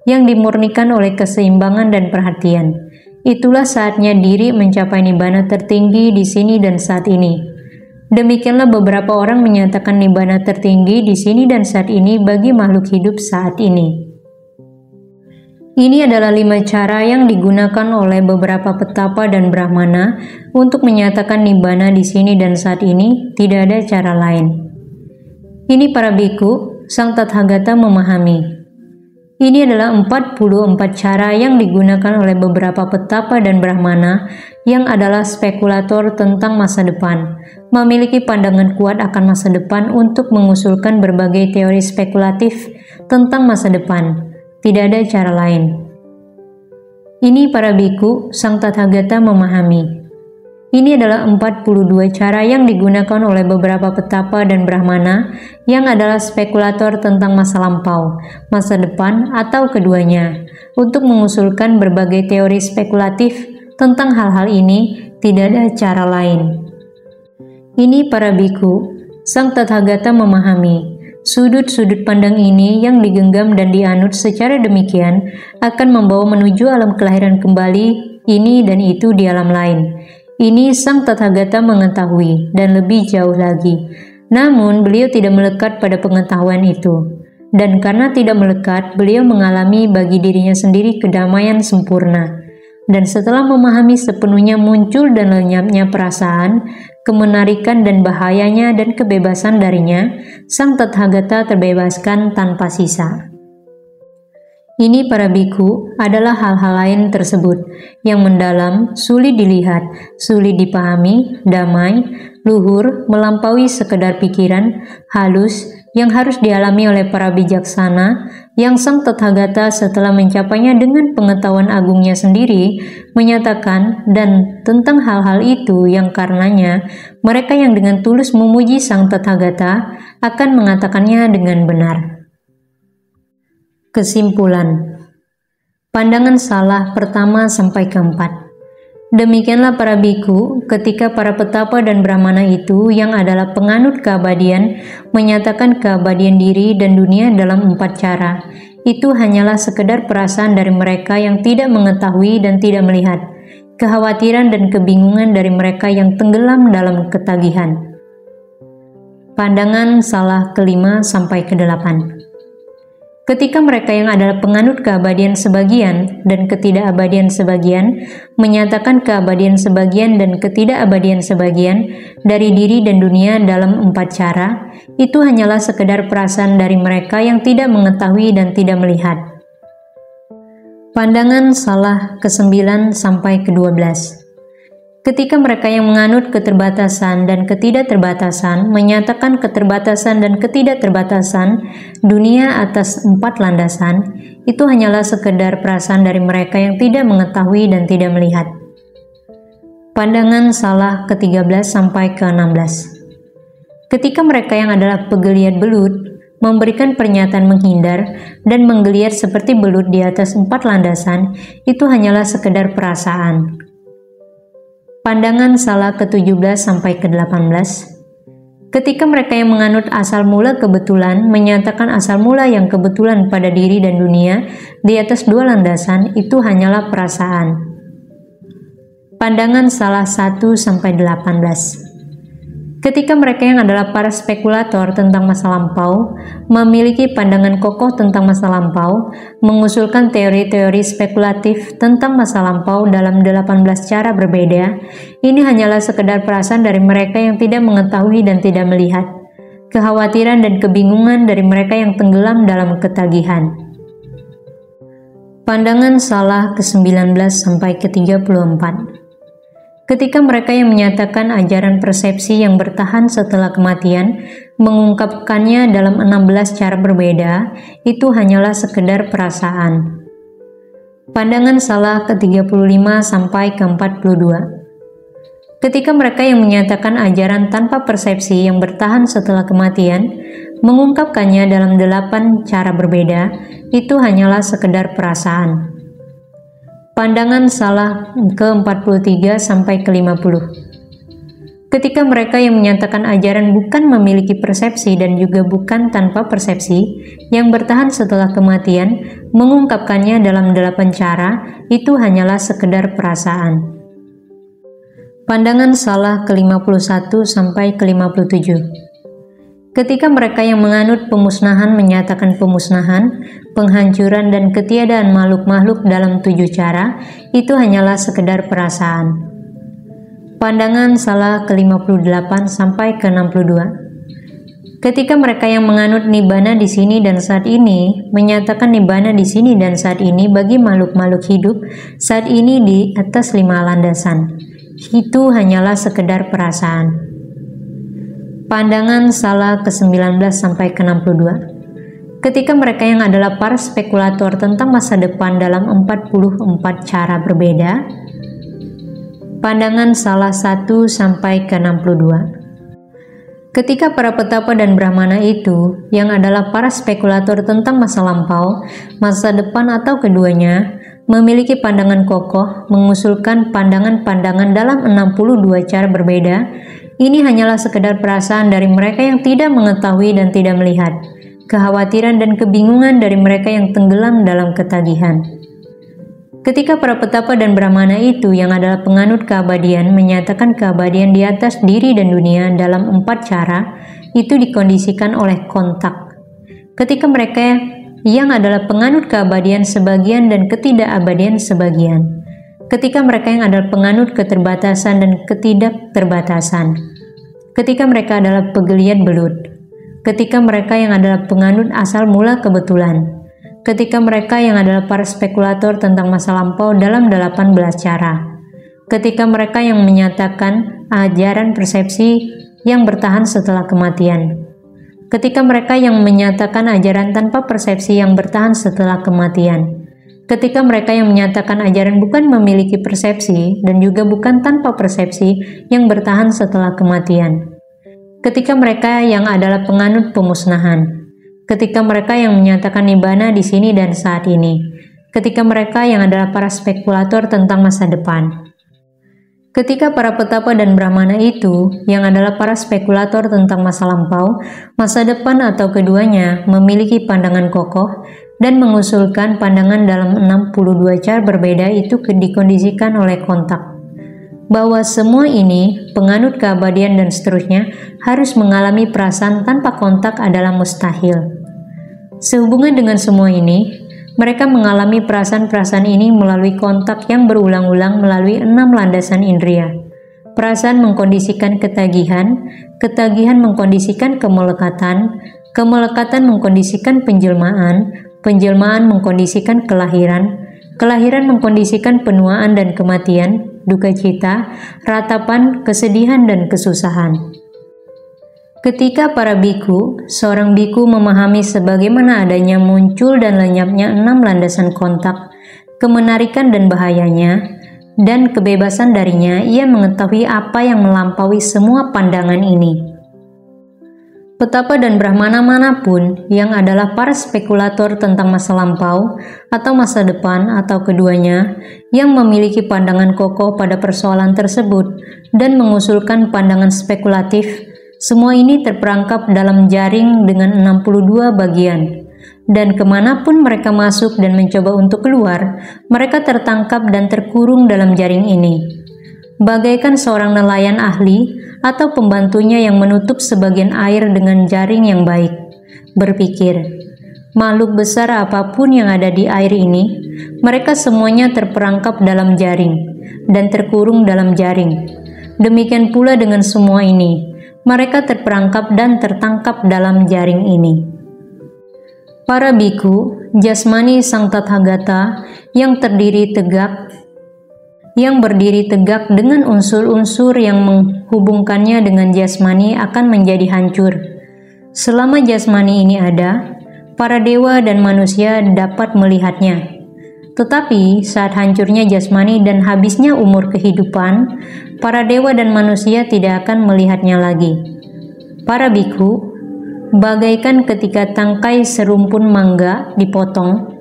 yang dimurnikan oleh keseimbangan dan perhatian. Itulah saatnya diri mencapai nibbana tertinggi di sini dan saat ini. Demikianlah beberapa orang menyatakan nibbana tertinggi di sini dan saat ini bagi makhluk hidup saat ini. Ini adalah 5 cara yang digunakan oleh beberapa petapa dan brahmana untuk menyatakan nibbana di sini dan saat ini, tidak ada cara lain. Ini para biku, sang Tathagata memahami. Ini adalah 44 cara yang digunakan oleh beberapa petapa dan brahmana yang adalah spekulator tentang masa depan, memiliki pandangan kuat akan masa depan untuk mengusulkan berbagai teori spekulatif tentang masa depan. Tidak ada cara lain. Ini para biku, sang Tathagata memahami. Ini adalah 42 cara yang digunakan oleh beberapa petapa dan brahmana yang adalah spekulator tentang masa lampau, masa depan, atau keduanya, untuk mengusulkan berbagai teori spekulatif tentang hal-hal ini. Tidak ada cara lain. Ini para biku, sang Tathagata memahami. Sudut-sudut pandang ini yang digenggam dan dianut secara demikian akan membawa menuju alam kelahiran kembali, ini dan itu di alam lain. Ini sang Tathagata mengetahui dan lebih jauh lagi. Namun beliau tidak melekat pada pengetahuan itu. Dan karena tidak melekat, beliau mengalami bagi dirinya sendiri kedamaian sempurna. Dan setelah memahami sepenuhnya muncul dan lenyapnya perasaan, kemenarikan dan bahayanya dan kebebasan darinya, sang Tathagata terbebaskan tanpa sisa. Ini para biku adalah hal-hal lain tersebut yang mendalam, sulit dilihat, sulit dipahami, damai, luhur, melampaui sekedar pikiran, halus, yang harus dialami oleh para bijaksana, yang sang Tathagata setelah mencapainya dengan pengetahuan agungnya sendiri, menyatakan dan tentang hal-hal itu yang karenanya mereka yang dengan tulus memuji sang Tathagata akan mengatakannya dengan benar. Kesimpulan. Pandangan salah pertama sampai keempat. Demikianlah para biku ketika para petapa dan brahmana itu yang adalah penganut keabadian menyatakan keabadian diri dan dunia dalam 4 cara. Itu hanyalah sekedar perasaan dari mereka yang tidak mengetahui dan tidak melihat, kekhawatiran dan kebingungan dari mereka yang tenggelam dalam ketagihan. Pandangan salah kelima sampai ke-8. Ketika mereka yang adalah penganut keabadian sebagian dan ketidakabadian sebagian menyatakan keabadian sebagian dan ketidakabadian sebagian dari diri dan dunia dalam 4 cara, itu hanyalah sekedar perasaan dari mereka yang tidak mengetahui dan tidak melihat. Pandangan salah ke-9 sampai ke-12. Ketika mereka yang menganut keterbatasan dan ketidakterbatasan menyatakan keterbatasan dan ketidakterbatasan dunia atas 4 landasan, itu hanyalah sekedar perasaan dari mereka yang tidak mengetahui dan tidak melihat. Pandangan salah ke-13 sampai ke-16. Ketika mereka yang adalah penggeliat belut memberikan pernyataan menghindar dan menggeliat seperti belut di atas 4 landasan, itu hanyalah sekedar perasaan. Pandangan salah ke-17 sampai ke-18. Ketika mereka yang menganut asal mula kebetulan menyatakan asal mula yang kebetulan pada diri dan dunia di atas 2 landasan, itu hanyalah perasaan. Pandangan salah 1 sampai 18. Ketika mereka yang adalah para spekulator tentang masa lampau memiliki pandangan kokoh tentang masa lampau, mengusulkan teori-teori spekulatif tentang masa lampau dalam 18 cara berbeda, ini hanyalah sekedar perasaan dari mereka yang tidak mengetahui dan tidak melihat, kekhawatiran dan kebingungan dari mereka yang tenggelam dalam ketagihan. Pandangan salah ke-19 sampai ke-34. Ketika mereka yang menyatakan ajaran persepsi yang bertahan setelah kematian mengungkapkannya dalam 16 cara berbeda, itu hanyalah sekedar perasaan. Pandangan salah ke-35 sampai ke-42. Ketika mereka yang menyatakan ajaran tanpa persepsi yang bertahan setelah kematian mengungkapkannya dalam 8 cara berbeda, itu hanyalah sekedar perasaan. Pandangan salah ke-43 sampai ke-50. Ketika mereka yang menyatakan ajaran bukan memiliki persepsi dan juga bukan tanpa persepsi yang bertahan setelah kematian mengungkapkannya dalam 8 cara, itu hanyalah sekedar perasaan. Pandangan salah ke-51 sampai ke-57. Ketika mereka yang menganut pemusnahan menyatakan pemusnahan, penghancuran dan ketiadaan makhluk-makhluk dalam 7 cara, itu hanyalah sekedar perasaan. Pandangan salah ke-58 sampai ke-62. Ketika mereka yang menganut nibbana di sini dan saat ini menyatakan nibbana di sini dan saat ini bagi makhluk-makhluk hidup saat ini di atas 5 landasan, itu hanyalah sekedar perasaan. Pandangan salah ke-19 sampai ke-62. Ketika mereka yang adalah para spekulator tentang masa depan dalam 44 cara berbeda. Pandangan salah 1 sampai ke-62. Ketika para petapa dan brahmana itu yang adalah para spekulator tentang masa lampau, masa depan atau keduanya memiliki pandangan kokoh mengusulkan pandangan-pandangan dalam 62 cara berbeda, ini hanyalah sekedar perasaan dari mereka yang tidak mengetahui dan tidak melihat, kekhawatiran dan kebingungan dari mereka yang tenggelam dalam ketagihan. Ketika para petapa dan brahmana itu yang adalah penganut keabadian menyatakan keabadian di atas diri dan dunia dalam 4 cara, itu dikondisikan oleh kontak. Ketika mereka yang adalah penganut keabadian sebagian dan ketidakabadian sebagian. Ketika mereka yang adalah penganut keterbatasan dan ketidakterbatasan. Ketika mereka adalah penggeliat belut. Ketika mereka yang adalah penganut asal mula kebetulan. Ketika mereka yang adalah para spekulator tentang masa lampau dalam 18 cara. Ketika mereka yang menyatakan ajaran persepsi yang bertahan setelah kematian. Ketika mereka yang menyatakan ajaran tanpa persepsi yang bertahan setelah kematian. Ketika mereka yang menyatakan ajaran bukan memiliki persepsi dan juga bukan tanpa persepsi yang bertahan setelah kematian. Ketika mereka yang adalah penganut pemusnahan. Ketika mereka yang menyatakan nibbana di sini dan saat ini. Ketika mereka yang adalah para spekulator tentang masa depan. Ketika para petapa dan brahmana itu yang adalah para spekulator tentang masa lampau, masa depan atau keduanya memiliki pandangan kokoh dan mengusulkan pandangan dalam 62 cara berbeda, itu dikondisikan oleh kontak. Bahwa semua ini, penganut keabadian dan seterusnya, harus mengalami perasaan tanpa kontak adalah mustahil. Sehubungan dengan semua ini, mereka mengalami perasaan-perasaan ini melalui kontak yang berulang-ulang melalui 6 landasan indera. Perasaan mengkondisikan ketagihan, ketagihan mengkondisikan kemelekatan, kemelekatan mengkondisikan penjelmaan, penjelmaan mengkondisikan kelahiran, kelahiran mengkondisikan penuaan dan kematian, duka cita, ratapan, kesedihan, dan kesusahan. Ketika para biku, seorang biku memahami sebagaimana adanya muncul dan lenyapnya 6 landasan kontak, kemenarikan dan bahayanya, dan kebebasan darinya, ia mengetahui apa yang melampaui semua pandangan ini. Petapa dan Brahmana manapun yang adalah para spekulator tentang masa lampau atau masa depan atau keduanya yang memiliki pandangan kokoh pada persoalan tersebut dan mengusulkan pandangan spekulatif, semua ini terperangkap dalam jaring dengan 62 bagian. Dan kemanapun mereka masuk dan mencoba untuk keluar, mereka tertangkap dan terkurung dalam jaring ini. Bagaikan seorang nelayan ahli atau pembantunya yang menutup sebagian air dengan jaring yang baik, berpikir, makhluk besar apapun yang ada di air ini, mereka semuanya terperangkap dalam jaring dan terkurung dalam jaring. Demikian pula dengan semua ini, mereka terperangkap dan tertangkap dalam jaring ini. Para biku, jasmani sang Tathagata yang berdiri tegak dengan unsur-unsur yang menghubungkannya dengan jasmani akan menjadi hancur. Selama jasmani ini ada, para dewa dan manusia dapat melihatnya. Tetapi saat hancurnya jasmani dan habisnya umur kehidupan, para dewa dan manusia tidak akan melihatnya lagi. Para biku, bagaikan ketika tangkai serumpun mangga dipotong,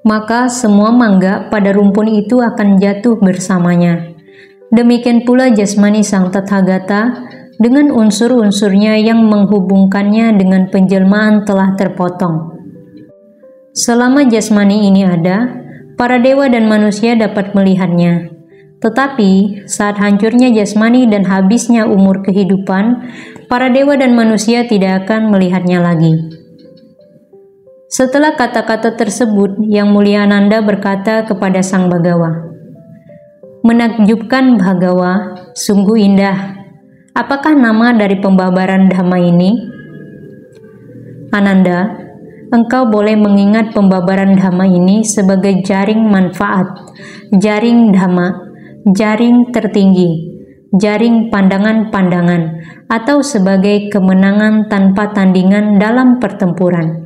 maka semua mangga pada rumpun itu akan jatuh bersamanya. Demikian pula jasmani sang Tathagata dengan unsur-unsurnya yang menghubungkannya dengan penjelmaan telah terpotong. Selama jasmani ini ada, para dewa dan manusia dapat melihatnya. Tetapi saat hancurnya jasmani dan habisnya umur kehidupan, para dewa dan manusia tidak akan melihatnya lagi. Setelah kata-kata tersebut, Yang Mulia Ananda berkata kepada Sang Bhagawa, "Menakjubkan Bhagawa, sungguh indah. Apakah nama dari pembabaran Dhamma ini?" Ananda, engkau boleh mengingat pembabaran Dhamma ini sebagai jaring manfaat, jaring Dhamma, jaring tertinggi, jaring pandangan-pandangan, atau sebagai kemenangan tanpa tandingan dalam pertempuran.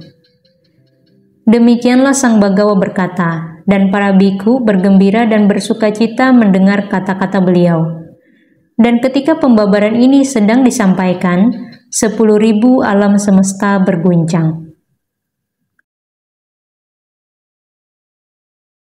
Demikianlah Sang Bhagawa berkata, dan para biku bergembira dan bersukacita mendengar kata-kata beliau. Dan ketika pembabaran ini sedang disampaikan, 10.000 alam semesta berguncang.